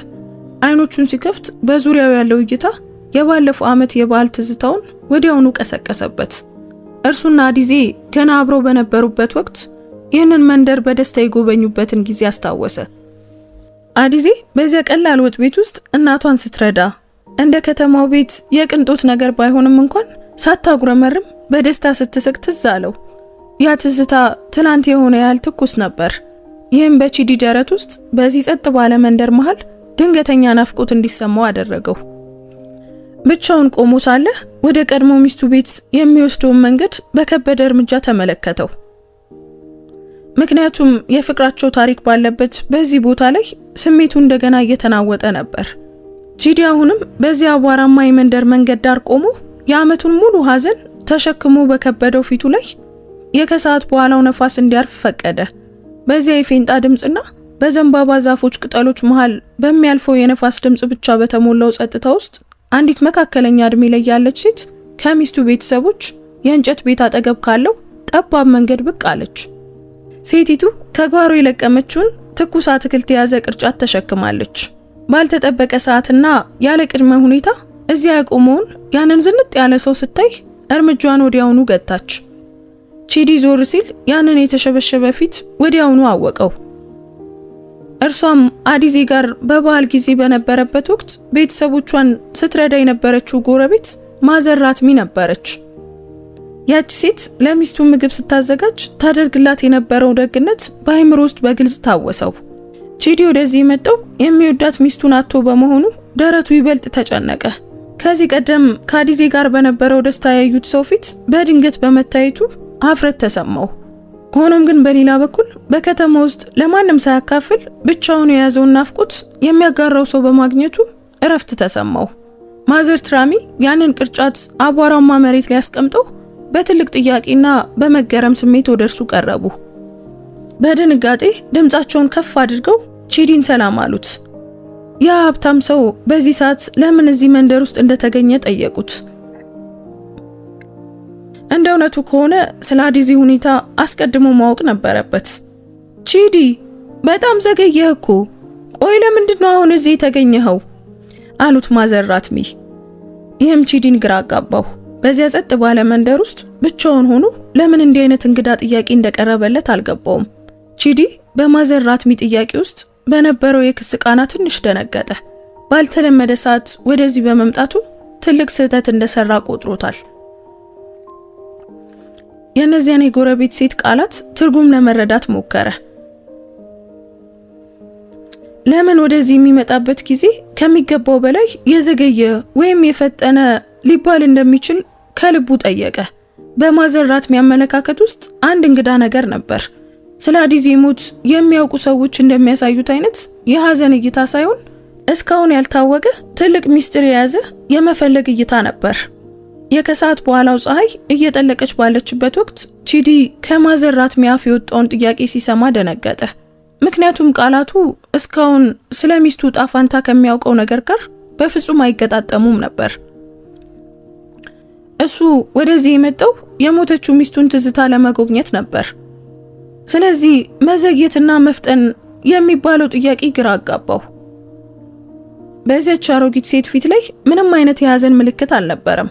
አይኖቹን ሲከፍት በዙሪያው ያለው እይታ የባለፈው ዓመት የበዓል ትዝታውን ወዲያውኑ ቀሰቀሰበት። እርሱና አዲዜ ገና አብረው በነበሩበት ወቅት ይህንን መንደር በደስታ የጎበኙበትን ጊዜ አስታወሰ። አዲዜ በዚያ ቀላል ወጥ ቤት ውስጥ እናቷን ስትረዳ እንደ ከተማው ቤት የቅንጦት ነገር ባይሆንም እንኳን ሳታጉረመርም በደስታ ስትስቅ ትዝ አለው። ያ ትዝታ ትላንት የሆነ ያህል ትኩስ ነበር። ይህም በቺዲ ደረት ውስጥ በዚህ ጸጥ ባለ መንደር መሃል ድንገተኛ ናፍቆት እንዲሰማው አደረገው። ብቻውን ቆሞ ሳለ ወደ ቀድሞ ሚስቱ ቤት የሚወስደውን መንገድ በከበደ እርምጃ ተመለከተው። ምክንያቱም የፍቅራቸው ታሪክ ባለበት በዚህ ቦታ ላይ ስሜቱ እንደገና እየተናወጠ ነበር። ቺዲ አሁንም በዚያ አቧራማ የመንደር መንገድ ዳር ቆሞ የዓመቱን ሙሉ ሐዘን ተሸክሞ በከበደው ፊቱ ላይ የከሰዓት በኋላው ነፋስ እንዲያርፍ ፈቀደ። በዚያ የፌንጣ ድምጽና በዘንባባ ዛፎች ቅጠሎች መሃል በሚያልፈው የነፋስ ድምጽ ብቻ በተሞላው ጸጥታ ውስጥ አንዲት መካከለኛ እድሜ ላይ ያለች ሴት ከሚስቱ ቤተሰቦች የእንጨት ቤት አጠገብ ካለው ጠባብ መንገድ ብቅ አለች። ሴቲቱ ከጓሮ የለቀመችውን ትኩስ አትክልት የያዘ ቅርጫት ተሸክማለች። ባልተጠበቀ ሰዓትና ያለ ቅድመ ሁኔታ እዚያ ያቆመውን ያንን ዝንጥ ያለ ሰው ስታይ እርምጃዋን ወዲያውኑ ገታች። ቺዲ ዞር ሲል ያንን የተሸበሸበ ፊት ወዲያውኑ አወቀው። እርሷም አዲዜ ጋር በበዓል ጊዜ በነበረበት ወቅት ቤተሰቦቿን ስትረዳ የነበረችው ጎረቤት ማዘር ራትሚ ነበረች። ያቺ ሴት ለሚስቱ ምግብ ስታዘጋጅ ታደርግላት የነበረው ደግነት በአይምሮ ውስጥ በግልጽ ታወሰው። ቺዲ ወደዚህ የመጣው የሚወዳት ሚስቱን አጥቶ በመሆኑ ደረቱ ይበልጥ ተጨነቀ። ከዚህ ቀደም ከአዲዜ ጋር በነበረው ደስታ ያዩት ሰው ፊት በድንገት በመታየቱ አፍረት ተሰማው። ሆኖም ግን በሌላ በኩል በከተማ ውስጥ ለማንም ሳያካፍል ብቻውን የያዘውን ናፍቆት የሚያጋራው ሰው በማግኘቱ እረፍት ተሰማው። ማዘር ትራሚ ያንን ቅርጫት አቧራማ መሬት ላይ አስቀምጠው በትልቅ ጥያቄና በመገረም ስሜት ወደ እርሱ ቀረቡ። በድንጋጤ ድምጻቸውን ከፍ አድርገው ቺዲን ሰላም አሉት። ያ ሀብታም ሰው በዚህ ሰዓት ለምን እዚህ መንደር ውስጥ እንደተገኘ ጠየቁት። እንደ እውነቱ ከሆነ ስለ አዲዜ ሁኔታ አስቀድሞ ማወቅ ነበረበት። ቺዲ በጣም ዘገየህ እኮ፣ ቆይ ለምንድነው አሁን እዚህ የተገኘኸው? አሉት ማዘር ራትሚ። ይህም ቺዲን ግራ አጋባው። በዚያ ጸጥ ባለ መንደር ውስጥ ብቻውን ሆኖ ለምን እንዲህ አይነት እንግዳ ጥያቄ እንደቀረበለት አልገባውም። ቺዲ በማዘር ራትሚ ጥያቄ ውስጥ በነበረው የክስ ቃና ትንሽ ደነገጠ። ባልተለመደ ሰዓት ወደዚህ በመምጣቱ ትልቅ ስህተት እንደሰራ ቆጥሮታል። የነዚያን የጎረቤት ሴት ቃላት ትርጉም ለመረዳት ሞከረ። ለምን ወደዚህ የሚመጣበት ጊዜ ከሚገባው በላይ የዘገየ ወይም የፈጠነ ሊባል እንደሚችል ከልቡ ጠየቀ። በማዘር ራትሚ አመለካከት ውስጥ አንድ እንግዳ ነገር ነበር። ስለ አዲዜ ሞት የሚያውቁ ሰዎች እንደሚያሳዩት አይነት የሐዘን እይታ ሳይሆን እስካሁን ያልታወቀ ትልቅ ሚስጥር የያዘ የመፈለግ እይታ ነበር። የከሰዓት በኋላው ፀሐይ እየጠለቀች ባለችበት ወቅት ቺዲ ከማዘር ራትሚ አፍ የወጣውን ጥያቄ ሲሰማ ደነገጠ። ምክንያቱም ቃላቱ እስካሁን ስለ ሚስቱ ጣፋንታ ከሚያውቀው ነገር ጋር በፍጹም አይገጣጠሙም ነበር። እሱ ወደዚህ የመጣው የሞተችው ሚስቱን ትዝታ ለመጎብኘት ነበር። ስለዚህ መዘግየትና መፍጠን የሚባለው ጥያቄ ግራ አጋባው። በዚያች አሮጊት ሴት ፊት ላይ ምንም አይነት የሐዘን ምልክት አልነበረም።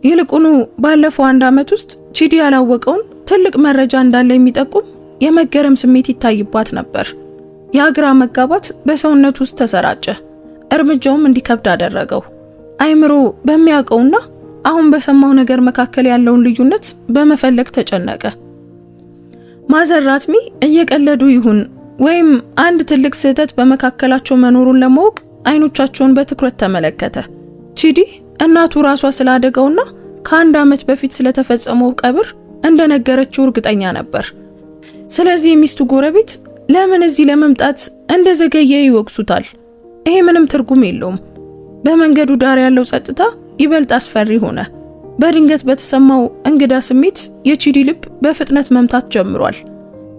ይልቁኑ ባለፈው 1 ዓመት ውስጥ ቺዲ ያላወቀውን ትልቅ መረጃ እንዳለ የሚጠቁም የመገረም ስሜት ይታይባት ነበር። የግራ መጋባት በሰውነቱ ውስጥ ተሰራጨ። እርምጃውም እንዲከብድ አደረገው። አይምሮ በሚያውቀውና አሁን በሰማው ነገር መካከል ያለውን ልዩነት በመፈለግ ተጨነቀ። ማዘር ራትሚ እየቀለዱ ይሁን ወይም አንድ ትልቅ ስህተት በመካከላቸው መኖሩን ለማወቅ አይኖቻቸውን በትኩረት ተመለከተ። ቺዲ እናቱ ራሷ ስላደገውና ከ1 ዓመት በፊት ስለተፈጸመው ቀብር እንደነገረችው እርግጠኛ ነበር። ስለዚህ ሚስቱ ጎረቤት ለምን እዚህ ለመምጣት እንደዘገየ ይወቅሱታል። ይሄ ምንም ትርጉም የለውም። በመንገዱ ዳር ያለው ጸጥታ ይበልጥ አስፈሪ ሆነ። በድንገት በተሰማው እንግዳ ስሜት የቺዲ ልብ በፍጥነት መምታት ጀምሯል።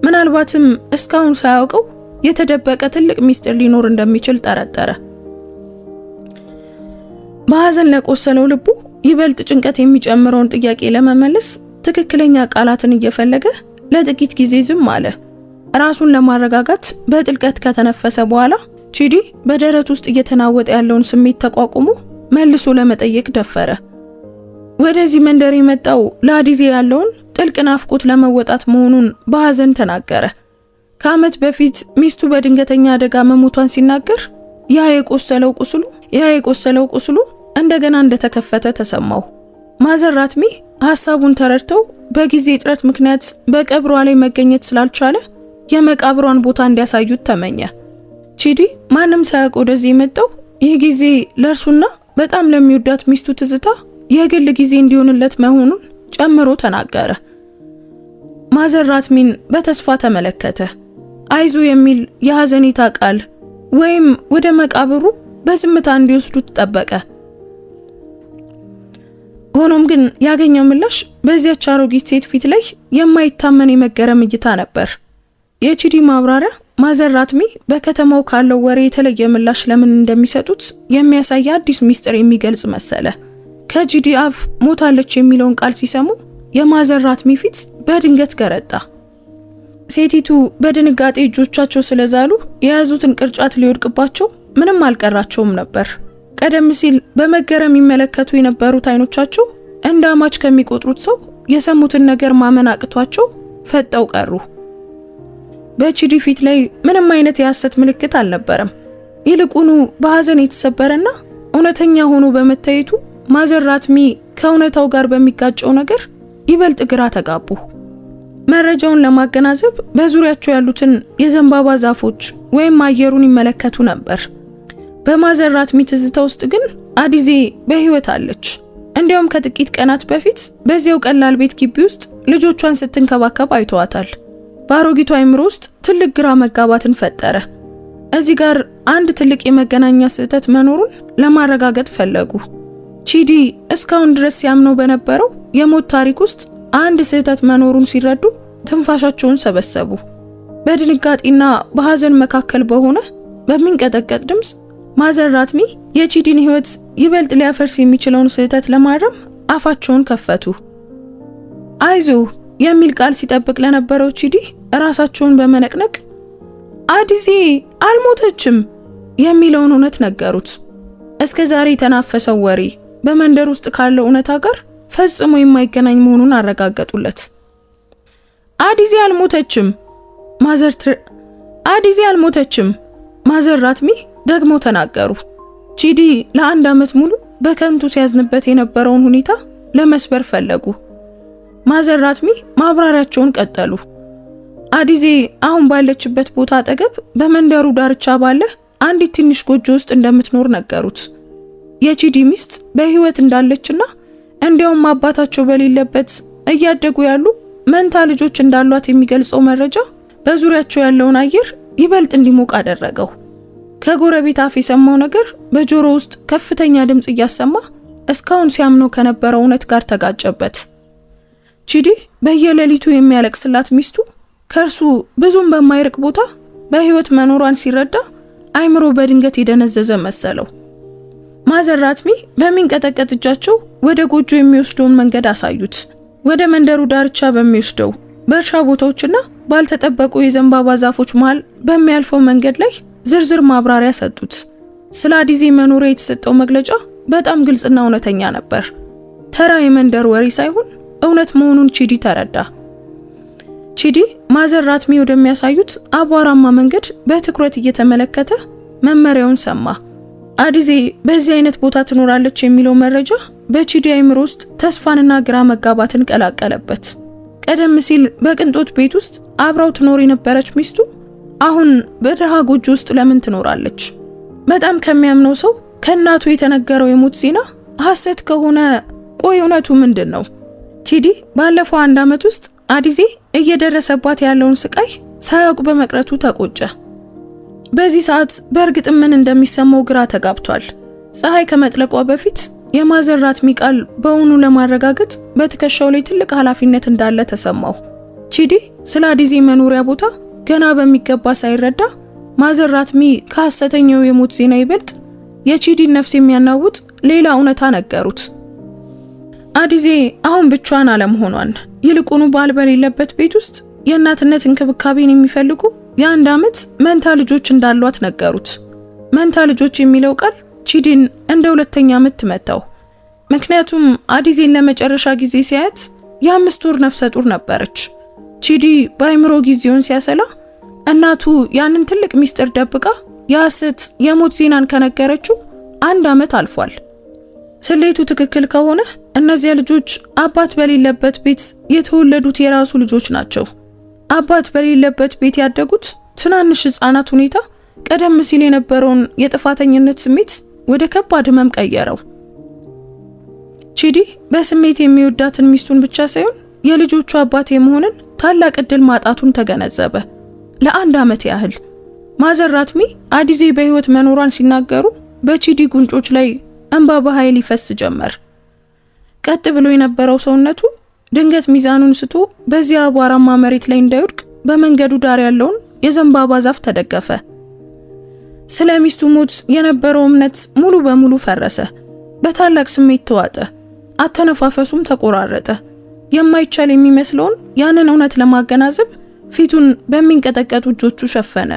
ምናልባትም እስካሁን ሳያውቀው የተደበቀ ትልቅ ሚስጥር ሊኖር እንደሚችል ጠረጠረ። በሐዘን ለቆሰለው ልቡ ይበልጥ ጭንቀት የሚጨምረውን ጥያቄ ለመመለስ ትክክለኛ ቃላትን እየፈለገ ለጥቂት ጊዜ ዝም አለ። ራሱን ለማረጋጋት በጥልቀት ከተነፈሰ በኋላ ቺዲ በደረት ውስጥ እየተናወጠ ያለውን ስሜት ተቋቁሞ መልሶ ለመጠየቅ ደፈረ። ወደዚህ መንደር የመጣው ለአዲዜ ያለውን ጥልቅ ናፍቆት ለመወጣት መሆኑን በሐዘን ተናገረ። ከዓመት በፊት ሚስቱ በድንገተኛ አደጋ መሞቷን ሲናገር ያ የቆሰለው ቁስሉ እንደገና እንደተከፈተ ተሰማው። ማዘር ራትሚ ሐሳቡን ተረድተው በጊዜ እጥረት ምክንያት በቀብሯ ላይ መገኘት ስላልቻለ የመቃብሯን ቦታ እንዲያሳዩት ተመኘ። ቺዲ ማንም ሳያውቅ ወደዚህ የመጣው ይህ ጊዜ ለእርሱና በጣም ለሚወዳት ሚስቱ ትዝታ የግል ጊዜ እንዲሆንለት መሆኑን ጨምሮ ተናገረ። ማዘር ራትሚን በተስፋ ተመለከተ። አይዞ የሚል የሐዘኔታ ቃል ወይም ወደ መቃብሩ በዝምታ እንዲወስዱት ጠበቀ። ሆኖም ግን ያገኘው ምላሽ በዚያች አሮጊት ሴት ፊት ላይ የማይታመን የመገረም እይታ ነበር። የቺዲ ማብራሪያ ማዘር ራትሚ በከተማው ካለው ወሬ የተለየ ምላሽ ለምን እንደሚሰጡት የሚያሳይ አዲስ ሚስጥር የሚገልጽ መሰለ። ከቺዲ አፍ ሞታለች የሚለውን ቃል ሲሰሙ የማዘር ራትሚ ፊት በድንገት ገረጣ። ሴቲቱ በድንጋጤ እጆቻቸው ስለዛሉ የያዙትን ቅርጫት ሊወድቅባቸው ምንም አልቀራቸውም ነበር። ቀደም ሲል በመገረም ይመለከቱ የነበሩት አይኖቻቸው እንደ አማች ከሚቆጥሩት ሰው የሰሙትን ነገር ማመን አቅቷቸው ፈጠው ቀሩ። በቺዲ ፊት ላይ ምንም አይነት የሐሰት ምልክት አልነበረም። ይልቁኑ በሐዘን የተሰበረና እውነተኛ ሆኖ በመታየቱ ማዘር ራትሚ ከእውነታው ጋር በሚጋጨው ነገር ይበልጥ ግራ ተጋቡ። መረጃውን ለማገናዘብ በዙሪያቸው ያሉትን የዘንባባ ዛፎች ወይም አየሩን ይመለከቱ ነበር። በማዘር ራትሚ ትዝታ ውስጥ ግን አዲዜ በህይወት አለች። እንዲያውም ከጥቂት ቀናት በፊት በዚያው ቀላል ቤት ግቢ ውስጥ ልጆቿን ስትንከባከብ አይተዋታል። በአሮጊቷ አይምሮ ውስጥ ትልቅ ግራ መጋባትን ፈጠረ። እዚህ ጋር አንድ ትልቅ የመገናኛ ስህተት መኖሩን ለማረጋገጥ ፈለጉ። ቺዲ እስካሁን ድረስ ሲያምነው በነበረው የሞት ታሪክ ውስጥ አንድ ስህተት መኖሩን ሲረዱ ትንፋሻቸውን ሰበሰቡ። በድንጋጤና በሐዘን መካከል በሆነ በሚንቀጠቀጥ ድምፅ ማዘር ራትሚ የቺዲን ህይወት ይበልጥ ሊያፈርስ የሚችለውን ስህተት ለማረም አፋቸውን ከፈቱ። አይዞህ የሚል ቃል ሲጠብቅ ለነበረው ቺዲ ራሳቸውን በመነቅነቅ አዲዜ አልሞተችም የሚለውን እውነት ነገሩት። እስከ ዛሬ የተናፈሰው ወሬ በመንደር ውስጥ ካለው እውነታ ጋር ፈጽሞ የማይገናኝ መሆኑን አረጋገጡለት። አዲዜ አልሞተችም ማዘር ራትሚ ደግሞ ተናገሩ። ቺዲ ለአንድ ዓመት ሙሉ በከንቱ ሲያዝንበት የነበረውን ሁኔታ ለመስበር ፈለጉ። ማዘር ራትሚ ማብራሪያቸውን ቀጠሉ። አዲዜ አሁን ባለችበት ቦታ አጠገብ በመንደሩ ዳርቻ ባለ አንዲት ትንሽ ጎጆ ውስጥ እንደምትኖር ነገሩት። የቺዲ ሚስት በህይወት እንዳለችና እንዲያውም አባታቸው በሌለበት እያደጉ ያሉ መንታ ልጆች እንዳሏት የሚገልጸው መረጃ በዙሪያቸው ያለውን አየር ይበልጥ እንዲሞቅ አደረገው። ከጎረቤት አፍ የሰማው ነገር በጆሮ ውስጥ ከፍተኛ ድምጽ እያሰማ እስካሁን ሲያምነው ከነበረው እውነት ጋር ተጋጨበት። ቺዲ በየሌሊቱ የሚያለቅስላት ሚስቱ ከርሱ ብዙም በማይርቅ ቦታ በህይወት መኖሯን ሲረዳ አይምሮ በድንገት የደነዘዘ መሰለው። ማዘር ራትሚ በሚንቀጠቀጥ እጃቸው ወደ ጎጆ የሚወስደውን መንገድ አሳዩት። ወደ መንደሩ ዳርቻ በሚወስደው በእርሻ ቦታዎችና ባልተጠበቁ የዘንባባ ዛፎች መሃል በሚያልፈው መንገድ ላይ ዝርዝር ማብራሪያ ሰጡት። ስለ አዲዜ መኖሪያ የተሰጠው መግለጫ በጣም ግልጽና እውነተኛ ነበር። ተራ የመንደር ወሬ ሳይሆን እውነት መሆኑን ቺዲ ተረዳ። ቺዲ ማዘር ራትሚ ወደሚያሳዩት አቧራማ መንገድ በትኩረት እየተመለከተ መመሪያውን ሰማ። አዲዜ በዚህ አይነት ቦታ ትኖራለች የሚለው መረጃ በቺዲ አይምሮ ውስጥ ተስፋንና ግራ መጋባትን ቀላቀለበት። ቀደም ሲል በቅንጦት ቤት ውስጥ አብራው ትኖር የነበረች ሚስቱ አሁን በደሃ ጎጆ ውስጥ ለምን ትኖራለች? በጣም ከሚያምነው ሰው ከእናቱ የተነገረው የሞት ዜና ሐሰት ከሆነ ቆይ እውነቱ ምንድን ነው? ቺዲ ባለፈው 1 ዓመት ውስጥ አዲዜ እየደረሰባት ያለውን ስቃይ ሳያውቅ በመቅረቱ ተቆጨ። በዚህ ሰዓት በእርግጥ ምን እንደሚሰማው ግራ ተጋብቷል። ፀሐይ ከመጥለቋ በፊት የማዘር ራትሚ ቃል በእውኑ ለማረጋገጥ በትከሻው ላይ ትልቅ ኃላፊነት እንዳለ ተሰማው። ቺዲ ስለ አዲዜ መኖሪያ ቦታ ገና በሚገባ ሳይረዳ ማዘር ራትሚ ከሐሰተኛው የሞት ዜና ይበልጥ የቺዲን ነፍስ የሚያናውጥ ሌላ እውነታ ነገሩት። አዲዜ አሁን ብቻዋን አለመሆኗን፣ ይልቁኑ ባል በሌለበት ቤት ውስጥ የእናትነት እንክብካቤን የሚፈልጉ የ1 ዓመት መንታ ልጆች እንዳሏት ነገሩት። መንታ ልጆች የሚለው ቃል ቺዲን እንደ ሁለተኛ ምት መታው። ምክንያቱም አዲዜን ለመጨረሻ ጊዜ ሲያያት የ5 ወር ነፍሰ ጡር ነበረች። ቺዲ በአይምሮ ጊዜውን ሲያሰላ እናቱ ያንን ትልቅ ሚስጥር ደብቃ የሐሰት የሞት ዜናን ከነገረችው 1 ዓመት አልፏል። ስሌቱ ትክክል ከሆነ እነዚያ ልጆች አባት በሌለበት ቤት የተወለዱት የራሱ ልጆች ናቸው። አባት በሌለበት ቤት ያደጉት ትናንሽ ህፃናት ሁኔታ ቀደም ሲል የነበረውን የጥፋተኝነት ስሜት ወደ ከባድ ህመም ቀየረው። ቺዲ በስሜት የሚወዳትን ሚስቱን ብቻ ሳይሆን የልጆቹ አባት የመሆንን ታላቅ ዕድል ማጣቱን ተገነዘበ። ለ1 ዓመት ያህል ማዘር ራትሚ አዲዜ በህይወት መኖሯን ሲናገሩ በቺዲ ጉንጮች ላይ እንባ በኃይል ይፈስ ጀመር። ቀጥ ብሎ የነበረው ሰውነቱ ድንገት ሚዛኑን ስቶ በዚያ አቧራማ መሬት ላይ እንዳይወድቅ በመንገዱ ዳር ያለውን የዘንባባ ዛፍ ተደገፈ። ስለ ሚስቱ ሞት የነበረው እምነት ሙሉ በሙሉ ፈረሰ። በታላቅ ስሜት ተዋጠ። አተነፋፈሱም ተቆራረጠ። የማይቻል የሚመስለውን ያንን እውነት ለማገናዘብ ፊቱን በሚንቀጠቀጡ እጆቹ ሸፈነ።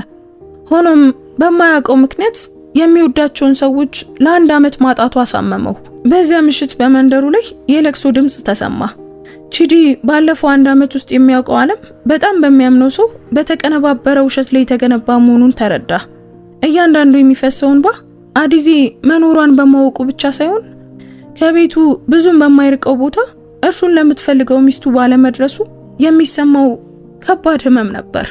ሆኖም በማያውቀው ምክንያት የሚወዳቸውን ሰዎች ለ1 ዓመት ማጣቱ አሳመመው። በዚያ ምሽት በመንደሩ ላይ የለቅሶ ድምጽ ተሰማ። ቺዲ ባለፈው 1 ዓመት ውስጥ የሚያውቀው ዓለም በጣም በሚያምነው ሰው በተቀነባበረ ውሸት ላይ የተገነባ መሆኑን ተረዳ። እያንዳንዱ የሚፈሰው እንባ አዲዜ መኖሯን በማወቁ ብቻ ሳይሆን ከቤቱ ብዙም በማይርቀው ቦታ እርሱን ለምትፈልገው ሚስቱ ባለመድረሱ የሚሰማው ከባድ ህመም ነበር።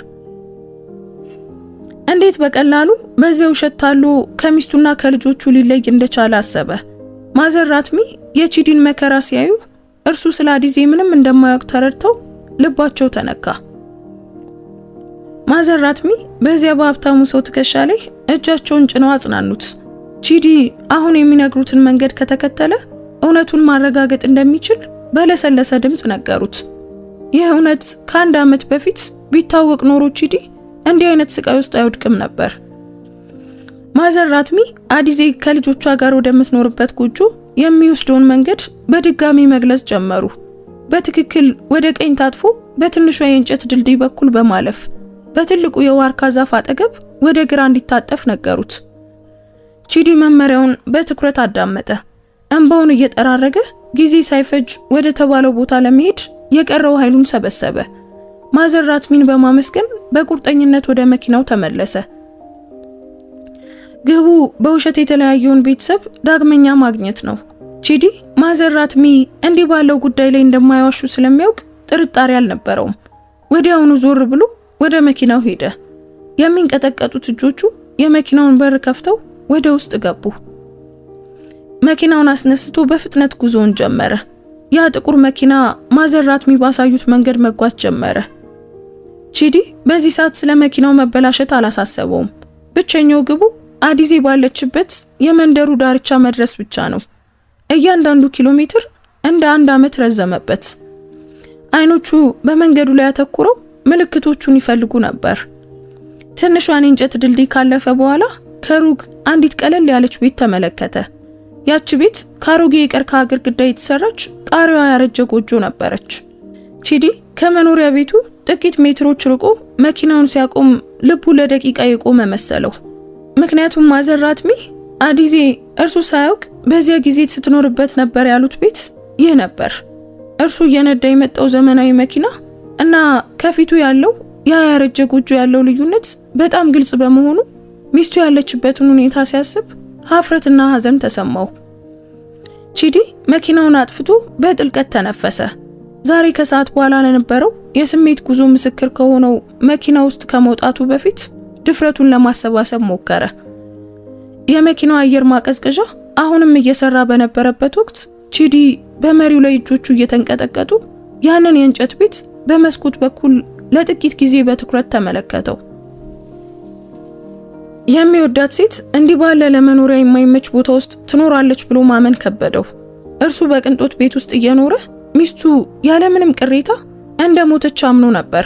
እንዴት በቀላሉ በዚያው ውሸት ታሎ ከሚስቱና ከልጆቹ ሊለይ እንደቻለ አሰበ። ማዘር ራትሚ የቺዲን መከራ ሲያዩ እርሱ ስለ አዲዜ ምንም እንደማያውቅ ተረድተው ልባቸው ተነካ። ማዘር ራትሚ በዚያ በሀብታሙ ሰው ትከሻ ላይ እጃቸውን ጭነው አጽናኑት። ቺዲ አሁን የሚነግሩትን መንገድ ከተከተለ እውነቱን ማረጋገጥ እንደሚችል በለሰለሰ ድምጽ ነገሩት። ይህ እውነት ከ1 ዓመት በፊት ቢታወቅ ኖሮ ቺዲ እንዲህ አይነት ስቃይ ውስጥ አይወድቅም ነበር። ማዘር ራትሚ አዲዜ ከልጆቿ ጋር ወደምትኖርበት ጎጆ የሚወስደውን መንገድ በድጋሚ መግለጽ ጀመሩ። በትክክል ወደ ቀኝ ታጥፎ በትንሿ የእንጨት ድልድይ በኩል በማለፍ በትልቁ የዋርካ ዛፍ አጠገብ ወደ ግራ እንዲታጠፍ ነገሩት። ቺዲ መመሪያውን በትኩረት አዳመጠ። እንባውን እየጠራረገ ጊዜ ሳይፈጅ ወደ ተባለው ቦታ ለመሄድ የቀረው ኃይሉን ሰበሰበ። ማዘር ራትሚን በማመስገን በቁርጠኝነት ወደ መኪናው ተመለሰ። ግቡ በውሸት የተለያየውን ቤተሰብ ዳግመኛ ማግኘት ነው። ቺዲ ማዘር ራትሚ እንዲህ ባለው ጉዳይ ላይ እንደማይዋሹ ስለሚያውቅ ጥርጣሬ አልነበረውም። ወዲያውኑ ዞር ብሎ ወደ መኪናው ሄደ። የሚንቀጠቀጡት እጆቹ የመኪናውን በር ከፍተው ወደ ውስጥ ገቡ። መኪናውን አስነስቶ በፍጥነት ጉዞውን ጀመረ። ያ ጥቁር መኪና ማዘር ራትሚ ባሳዩት መንገድ መጓዝ ጀመረ። ቺዲ በዚህ ሰዓት ስለ መኪናው መበላሸት አላሳሰበውም። ብቸኛው ግቡ አዲዜ ባለችበት የመንደሩ ዳርቻ መድረስ ብቻ ነው። እያንዳንዱ ኪሎ ሜትር እንደ 1 ዓመት ረዘመበት። አይኖቹ በመንገዱ ላይ አተኩረው ምልክቶቹን ይፈልጉ ነበር። ትንሿን የእንጨት ድልድይ ካለፈ በኋላ ከሩቅ አንዲት ቀለል ያለች ቤት ተመለከተ። ያቺ ቤት ከአሮጌ የቀርከሃ ግድግዳ የተሰራች ጣሪያዋ ያረጀ ጎጆ ነበረች። ቺዲ ከመኖሪያ ቤቱ ጥቂት ሜትሮች ርቆ መኪናውን ሲያቆም ልቡ ለደቂቃ የቆመ መሰለው። ምክንያቱም ማዘር ራትሚ አዲዜ እርሱ ሳያውቅ በዚያ ጊዜ ስትኖርበት ነበር ያሉት ቤት ይህ ነበር። እርሱ እየነዳ የመጣው ዘመናዊ መኪና እና ከፊቱ ያለው ያ ያረጀ ጎጆ ያለው ልዩነት በጣም ግልጽ በመሆኑ ሚስቱ ያለችበትን ሁኔታ ሲያስብ ሀፍረትና ሐዘን ተሰማው። ቺዲ መኪናውን አጥፍቶ በጥልቀት ተነፈሰ። ዛሬ ከሰዓት በኋላ ለነበረው የስሜት ጉዞ ምስክር ከሆነው መኪና ውስጥ ከመውጣቱ በፊት ድፍረቱን ለማሰባሰብ ሞከረ። የመኪናው አየር ማቀዝቀዣ አሁንም እየሰራ በነበረበት ወቅት ቺዲ በመሪው ላይ እጆቹ እየተንቀጠቀጡ ያንን የእንጨት ቤት በመስኮት በኩል ለጥቂት ጊዜ በትኩረት ተመለከተው። የሚወዳት ሴት እንዲህ ባለ ለመኖሪያ የማይመች ቦታ ውስጥ ትኖራለች ብሎ ማመን ከበደው። እርሱ በቅንጦት ቤት ውስጥ እየኖረ ሚስቱ ያለምንም ቅሬታ እንደሞተች አምኖ ነበር።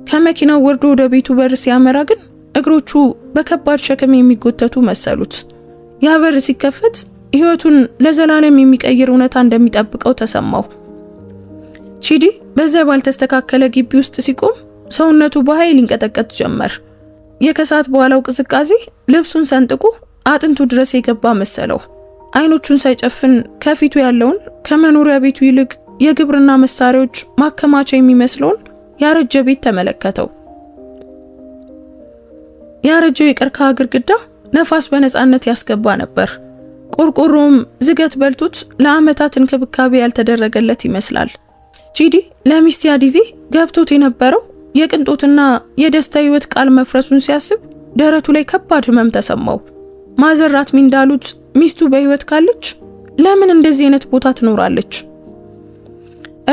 ከመኪናው ወርዶ ወደ ቤቱ በር ሲያመራ ግን እግሮቹ በከባድ ሸክም የሚጎተቱ መሰሉት። ያ በር ሲከፈት ሕይወቱን ለዘላለም የሚቀይር እውነታ እንደሚጠብቀው ተሰማው። ቺዲ በዚያ ባልተስተካከለ ግቢ ውስጥ ሲቆም ሰውነቱ በኃይል ይንቀጠቀጥ ጀመር። የከሰዓት በኋላው ቅዝቃዜ ልብሱን ሰንጥቆ አጥንቱ ድረስ የገባ መሰለው። አይኖቹን ሳይጨፍን ከፊቱ ያለውን ከመኖሪያ ቤቱ ይልቅ የግብርና መሳሪያዎች ማከማቻ የሚመስለውን ያረጀ ቤት ተመለከተው። ያረጀው የቀርከሃ ግድግዳ ነፋስ በነፃነት ያስገባ ነበር። ቆርቆሮም ዝገት በልቶት ለዓመታት እንክብካቤ ያልተደረገለት ይመስላል። ቺዲ ለሚስቱ አዲዜ ገብቶት የነበረው የቅንጦትና የደስታ ህይወት ቃል መፍረሱን ሲያስብ ደረቱ ላይ ከባድ ህመም ተሰማው። ማዘር ራትሚ እንዳሉት ሚስቱ በህይወት ካለች ለምን እንደዚህ አይነት ቦታ ትኖራለች?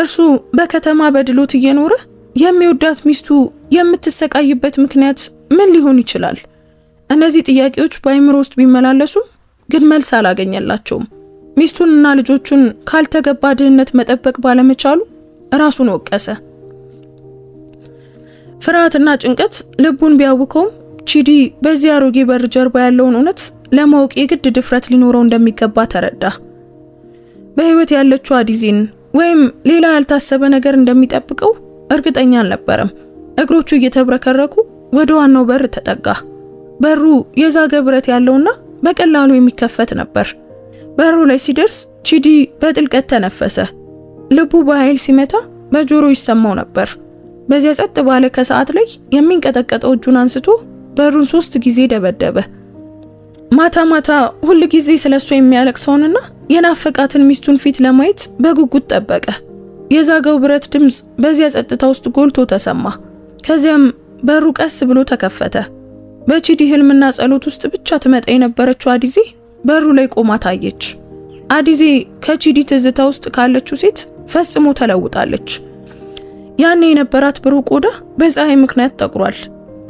እርሱ በከተማ በድሎት እየኖረ የሚወዳት ሚስቱ የምትሰቃይበት ምክንያት ምን ሊሆን ይችላል? እነዚህ ጥያቄዎች በአይምሮ ውስጥ ቢመላለሱም ግን መልስ አላገኘላቸውም። ሚስቱንና ልጆቹን ካልተገባ ድህነት መጠበቅ ባለመቻሉ ራሱን ወቀሰ። ፍርሃትና ጭንቀት ልቡን ቢያውከውም ቺዲ በዚህ አሮጌ በር ጀርባ ያለውን እውነት ለማወቅ የግድ ድፍረት ሊኖረው እንደሚገባ ተረዳ። በህይወት ያለችው አዲዜን ወይም ሌላ ያልታሰበ ነገር እንደሚጠብቀው እርግጠኛ አልነበረም። እግሮቹ እየተብረከረኩ ወደ ዋናው በር ተጠጋ። በሩ የዛገ ብረት ያለውና በቀላሉ የሚከፈት ነበር። በሩ ላይ ሲደርስ ቺዲ በጥልቀት ተነፈሰ። ልቡ በኃይል ሲመታ በጆሮ ይሰማው ነበር። በዚያ ጸጥ ባለ ከሰዓት ላይ የሚንቀጠቀጠው እጁን አንስቶ በሩን 3 ጊዜ ደበደበ። ማታ ማታ ሁል ጊዜ ስለሱ የሚያለቅሰውንና የናፈቃትን ሚስቱን ፊት ለማየት በጉጉት ጠበቀ። የዛገው ብረት ድምፅ በዚያ ጸጥታ ውስጥ ጎልቶ ተሰማ። ከዚያም በሩ ቀስ ብሎ ተከፈተ። በቺዲ ህልምና ጸሎት ውስጥ ብቻ ትመጣ የነበረችው አዲዜ በሩ ላይ ቆማ ታየች። አዲዜ ከቺዲ ትዝታ ውስጥ ካለችው ሴት ፈጽሞ ተለውጣለች። ያኔ የነበራት ብሩህ ቆዳ በፀሐይ ምክንያት ጠቁሯል።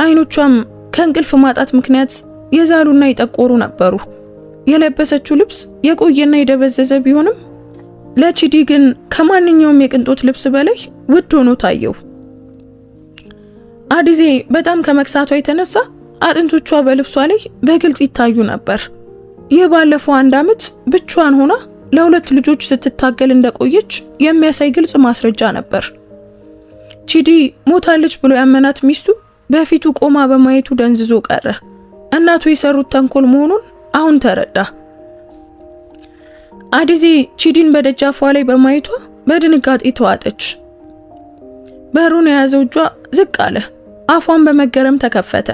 አይኖቿም ከእንቅልፍ ማጣት ምክንያት የዛሉና የጠቆሩ ነበሩ። የለበሰችው ልብስ የቆየና የደበዘዘ ቢሆንም ለቺዲ ግን ከማንኛውም የቅንጦት ልብስ በላይ ውድ ሆኖ ታየው። አዲዜ በጣም ከመክሳቷ የተነሳ አጥንቶቿ በልብሷ ላይ በግልጽ ይታዩ ነበር። ይህ ባለፈው 1 ዓመት ብቻዋን ሆና ለሁለት ልጆች ስትታገል እንደቆየች የሚያሳይ ግልጽ ማስረጃ ነበር። ቺዲ ሞታለች ብሎ ያመናት ሚስቱ በፊቱ ቆማ በማየቱ ደንዝዞ ቀረ። እናቱ የሰሩት ተንኮል መሆኑን አሁን ተረዳ። አዲዜ ቺዲን በደጃፏ ላይ በማየቷ በድንጋጤ ተዋጠች። በሩን የያዘው እጇ ዝቅ አለ። አፏን በመገረም ተከፈተ።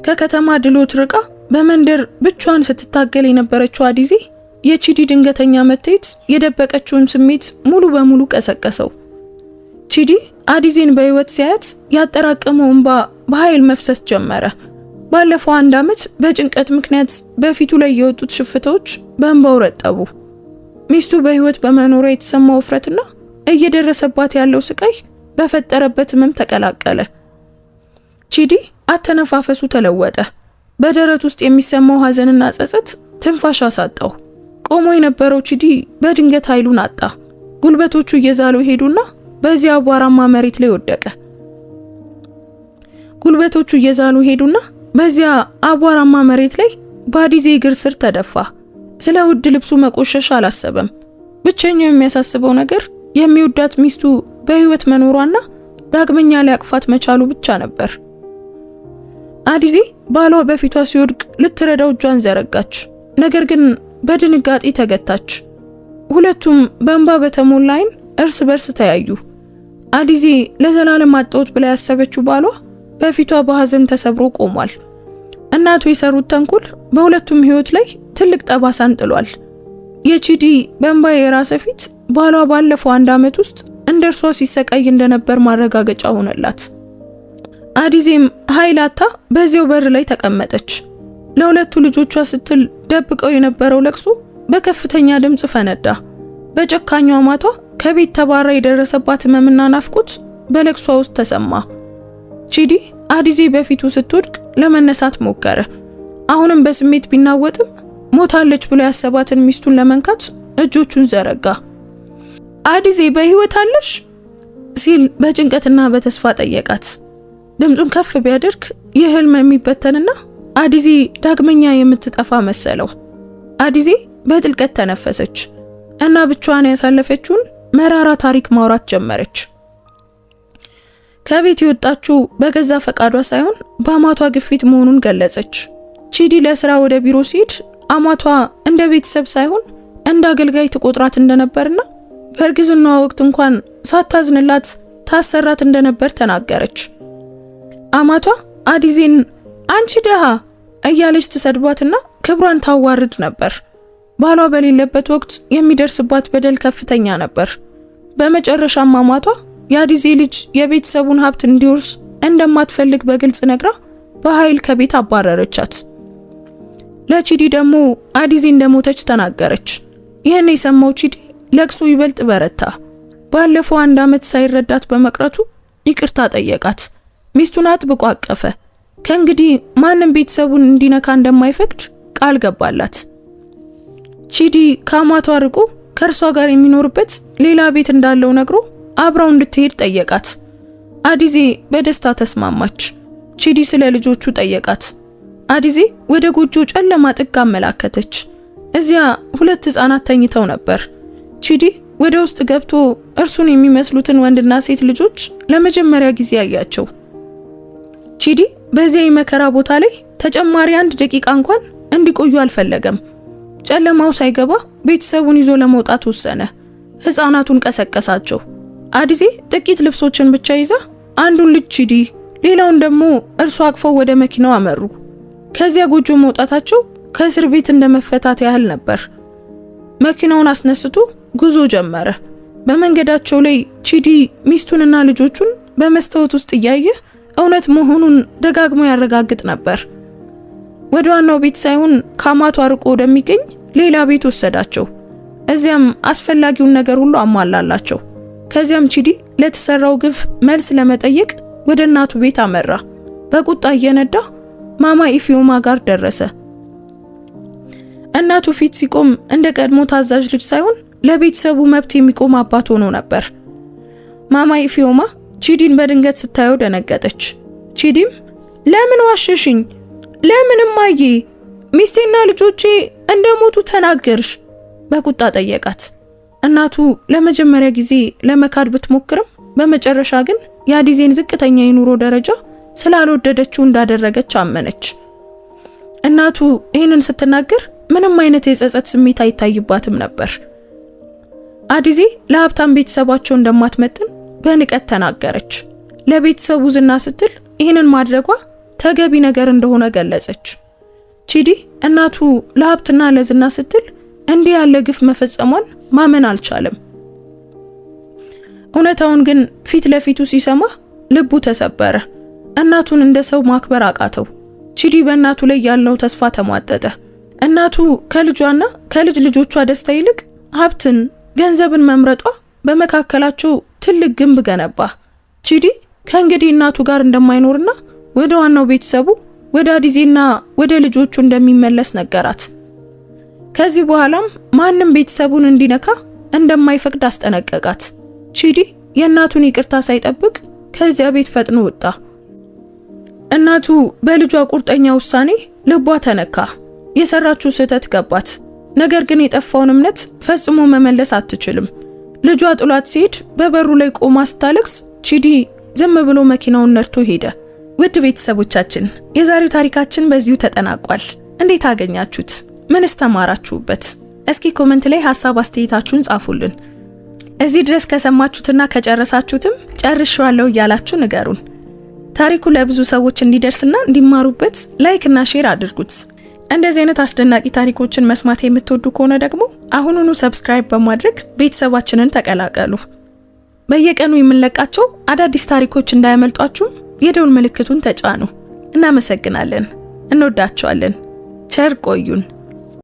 ከከተማ ድሎት ርቃ በመንደር ብቻዋን ስትታገል የነበረችው አዲዜ የቺዲ ድንገተኛ መታየት የደበቀችውን ስሜት ሙሉ በሙሉ ቀሰቀሰው። ቺዲ አዲዜን በህይወት ሲያያት ያጠራቀመው እንባ በኃይል መፍሰስ ጀመረ። ባለፈው 1 ዓመት በጭንቀት ምክንያት በፊቱ ላይ የወጡት ሽፍቶች በእንባው ረጠቡ። ሚስቱ በህይወት በመኖሯ የተሰማው ውፍረትና እየደረሰባት ያለው ስቃይ በፈጠረበት ህመም ተቀላቀለ። ቺዲ አተነፋፈሱ ተለወጠ። በደረት ውስጥ የሚሰማው ሐዘንና ጸጸት ትንፋሽ አሳጣው። ቆሞ የነበረው ቺዲ በድንገት ኃይሉን አጣ። ጉልበቶቹ እየዛሉ ሄዱና በዚያ አቧራማ መሬት ላይ ወደቀ። በዚያ አቧራማ መሬት ላይ በአዲዜ እግር ስር ተደፋ። ስለ ውድ ልብሱ መቆሸሽ አላሰበም። ብቸኛው የሚያሳስበው ነገር የሚወዳት ሚስቱ በህይወት መኖሯና ዳግመኛ ሊያቅፋት መቻሉ ብቻ ነበር። አዲዜ ባሏ በፊቷ ሲወድቅ ልትረዳው እጇን ዘረጋች። ነገር ግን በድንጋጤ ተገታች። ሁለቱም በእንባ በተሞላ ዓይን እርስ በርስ ተያዩ። አዲዜ ለዘላለም አጣሁት ብላ ያሰበችው ባሏ በፊቷ በሐዘን ተሰብሮ ቆሟል። እናቱ የሰሩት ተንኮል በሁለቱም ህይወት ላይ ትልቅ ጠባሳን ጥሏል። የቺዲ በእንባ የራሰ ፊት ባሏ ባለፈው 1 ዓመት ውስጥ እንደርሷ ሲሰቃይ እንደነበር ማረጋገጫ ሆነላት። አዲዜም ኃይላታ በዚያው በር ላይ ተቀመጠች። ለሁለቱ ልጆቿ ስትል ደብቀው የነበረው ለቅሶ በከፍተኛ ድምጽ ፈነዳ። በጨካኙ አማቷ ከቤት ተባራ የደረሰባት ህመምና ናፍቆት በለቅሷ ውስጥ ተሰማ። ቺዲ አዲዜ በፊቱ ስትወድቅ ለመነሳት ሞከረ። አሁንም በስሜት ቢናወጥም ሞታለች ብሎ ያሰባትን ሚስቱን ለመንካት እጆቹን ዘረጋ። አዲዜ በህይወት አለሽ ሲል በጭንቀትና በተስፋ ጠየቃት። ድምጹን ከፍ ቢያደርግ የህልም የሚበተንና አዲዜ ዳግመኛ የምትጠፋ መሰለው። አዲዜ በጥልቀት ተነፈሰች እና ብቻዋን ያሳለፈችውን መራራ ታሪክ ማውራት ጀመረች። ከቤት የወጣችው በገዛ ፈቃዷ ሳይሆን በአማቷ ግፊት መሆኑን ገለጸች። ቺዲ ለስራ ወደ ቢሮ ሲሄድ አማቷ እንደ ቤተሰብ ሳይሆን እንደ አገልጋይ ትቆጥራት እንደነበርና በእርግዝናዋ ወቅት እንኳን ሳታዝንላት ታሰራት እንደነበር ተናገረች። አማቷ አዲዜን አንቺ ደሃ እያለች ትሰድባትና ክብሯን ታዋርድ ነበር። ባሏ በሌለበት ወቅት የሚደርስባት በደል ከፍተኛ ነበር። በመጨረሻም አማቷ የአዲዜ ልጅ የቤተሰቡን ሀብት እንዲወርስ እንደማትፈልግ በግልጽ ነግራ በኃይል ከቤት አባረረቻት። ለቺዲ ደግሞ አዲዜ እንደሞተች ተናገረች። ይህን የሰማው ቺዲ ለቅሶ ይበልጥ በረታ። ባለፈው 1 ዓመት ሳይረዳት በመቅረቱ ይቅርታ ጠየቃት። ሚስቱን አጥብቆ አቀፈ። ከእንግዲህ ማንም ቤተሰቡን እንዲነካ እንደማይፈቅድ ቃል ገባላት። ቺዲ ከአማቷ ርቆ ከእርሷ ጋር የሚኖርበት ሌላ ቤት እንዳለው ነግሮ አብራው እንድትሄድ ጠየቃት። አዲዜ በደስታ ተስማማች። ቺዲ ስለ ልጆቹ ጠየቃት። አዲዜ ወደ ጎጆ ጨለማ ጥግ አመላከተች። እዚያ 2 ህፃናት ተኝተው ነበር። ቺዲ ወደ ውስጥ ገብቶ እርሱን የሚመስሉትን ወንድና ሴት ልጆች ለመጀመሪያ ጊዜ አያቸው። ቺዲ በዚያ የመከራ ቦታ ላይ ተጨማሪ 1 ደቂቃ እንኳን እንዲቆዩ አልፈለገም። ጨለማው ሳይገባ ቤተሰቡን ይዞ ለመውጣት ወሰነ። ህፃናቱን ቀሰቀሳቸው። አዲዜ ጥቂት ልብሶችን ብቻ ይዛ አንዱን ልጅ ቺዲ ሌላውን ደግሞ እርሷ አቅፈው ወደ መኪናው አመሩ። ከዚያ ጎጆ መውጣታቸው ከእስር ቤት እንደመፈታት ያህል ነበር። መኪናውን አስነስቶ ጉዞ ጀመረ። በመንገዳቸው ላይ ቺዲ ሚስቱንና ልጆቹን በመስታወት ውስጥ እያየ እውነት መሆኑን ደጋግሞ ያረጋግጥ ነበር። ወደ ዋናው ቤት ሳይሆን ከአማቱ አርቆ ወደሚገኝ ሌላ ቤት ወሰዳቸው። እዚያም አስፈላጊውን ነገር ሁሉ አሟላላቸው። ከዚያም ቺዲ ለተሰራው ግፍ መልስ ለመጠየቅ ወደ እናቱ ቤት አመራ። በቁጣ እየነዳ ማማ ኢፊዮማ ጋር ደረሰ። እናቱ ፊት ሲቆም እንደ ቀድሞ ታዛዥ ልጅ ሳይሆን ለቤተሰቡ መብት የሚቆም አባት ሆኖ ነበር። ማማ ኢፊዮማ ቺዲን በድንገት ስታየው ደነገጠች። ቺዲም ለምን ዋሸሽኝ? ለምን እማዬ? ሚስቴና ልጆቼ እንደሞቱ ተናገርሽ? በቁጣ ጠየቃት። እናቱ ለመጀመሪያ ጊዜ ለመካድ ብትሞክርም በመጨረሻ ግን የአዲዜን ዝቅተኛ የኑሮ ደረጃ ስላልወደደችው እንዳደረገች አመነች። እናቱ ይህንን ስትናገር ምንም አይነት የጸጸት ስሜት አይታይባትም ነበር። አዲዜ ለሀብታም ቤተሰባቸው እንደማትመጥን በንቀት ተናገረች። ለቤተሰቡ ዝና ስትል ይህንን ማድረጓ ተገቢ ነገር እንደሆነ ገለጸች። ቺዲ እናቱ ለሀብትና ለዝና ስትል እንዲህ ያለ ግፍ መፈጸሟን ማመን አልቻለም። እውነታውን ግን ፊት ለፊቱ ሲሰማ ልቡ ተሰበረ። እናቱን እንደ ሰው ማክበር አቃተው። ቺዲ በእናቱ ላይ ያለው ተስፋ ተሟጠጠ። እናቱ ከልጇና ከልጅ ልጆቿ ደስታ ይልቅ ሀብትን፣ ገንዘብን መምረጧ በመካከላቸው ትልቅ ግንብ ገነባ። ቺዲ ከእንግዲህ እናቱ ጋር እንደማይኖርና ወደ ዋናው ቤተሰቡ ወደ አዲዜና ወደ ልጆቹ እንደሚመለስ ነገራት። ከዚህ በኋላም ማንም ቤተሰቡን እንዲነካ እንደማይፈቅድ አስጠነቀቃት። ቺዲ የእናቱን ይቅርታ ሳይጠብቅ ከዚያ ቤት ፈጥኖ ወጣ። እናቱ በልጇ ቁርጠኛ ውሳኔ ልቧ ተነካ። የሰራችው ስህተት ገባት። ነገር ግን የጠፋውን እምነት ፈጽሞ መመለስ አትችልም። ልጇ ጥሏት ሲሄድ በበሩ ላይ ቆማ ስታለቅስ ቺዲ ዝም ብሎ መኪናውን ነድቶ ሄደ። ውድ ቤተሰቦቻችን የዛሬው ታሪካችን በዚሁ ተጠናቋል። እንዴት አገኛችሁት? ምንስ ተማራችሁበት? እስኪ ኮሜንት ላይ ሐሳብ አስተያየታችሁን ጻፉልን። እዚህ ድረስ ከሰማችሁትና ከጨረሳችሁትም ጨርሻለሁ እያላችሁ ንገሩን። ታሪኩ ለብዙ ሰዎች እንዲደርስና እንዲማሩበት ላይክ እና ሼር አድርጉት። እንደዚህ አይነት አስደናቂ ታሪኮችን መስማት የምትወዱ ከሆነ ደግሞ አሁኑኑ ሰብስክራይብ በማድረግ ቤተሰባችንን ተቀላቀሉ። በየቀኑ የምንለቃቸው አዳዲስ ታሪኮች እንዳያመልጧችሁ የደውል ምልክቱን ተጫኑ። እናመሰግናለን። እንወዳችኋለን። ቸር ቆዩን።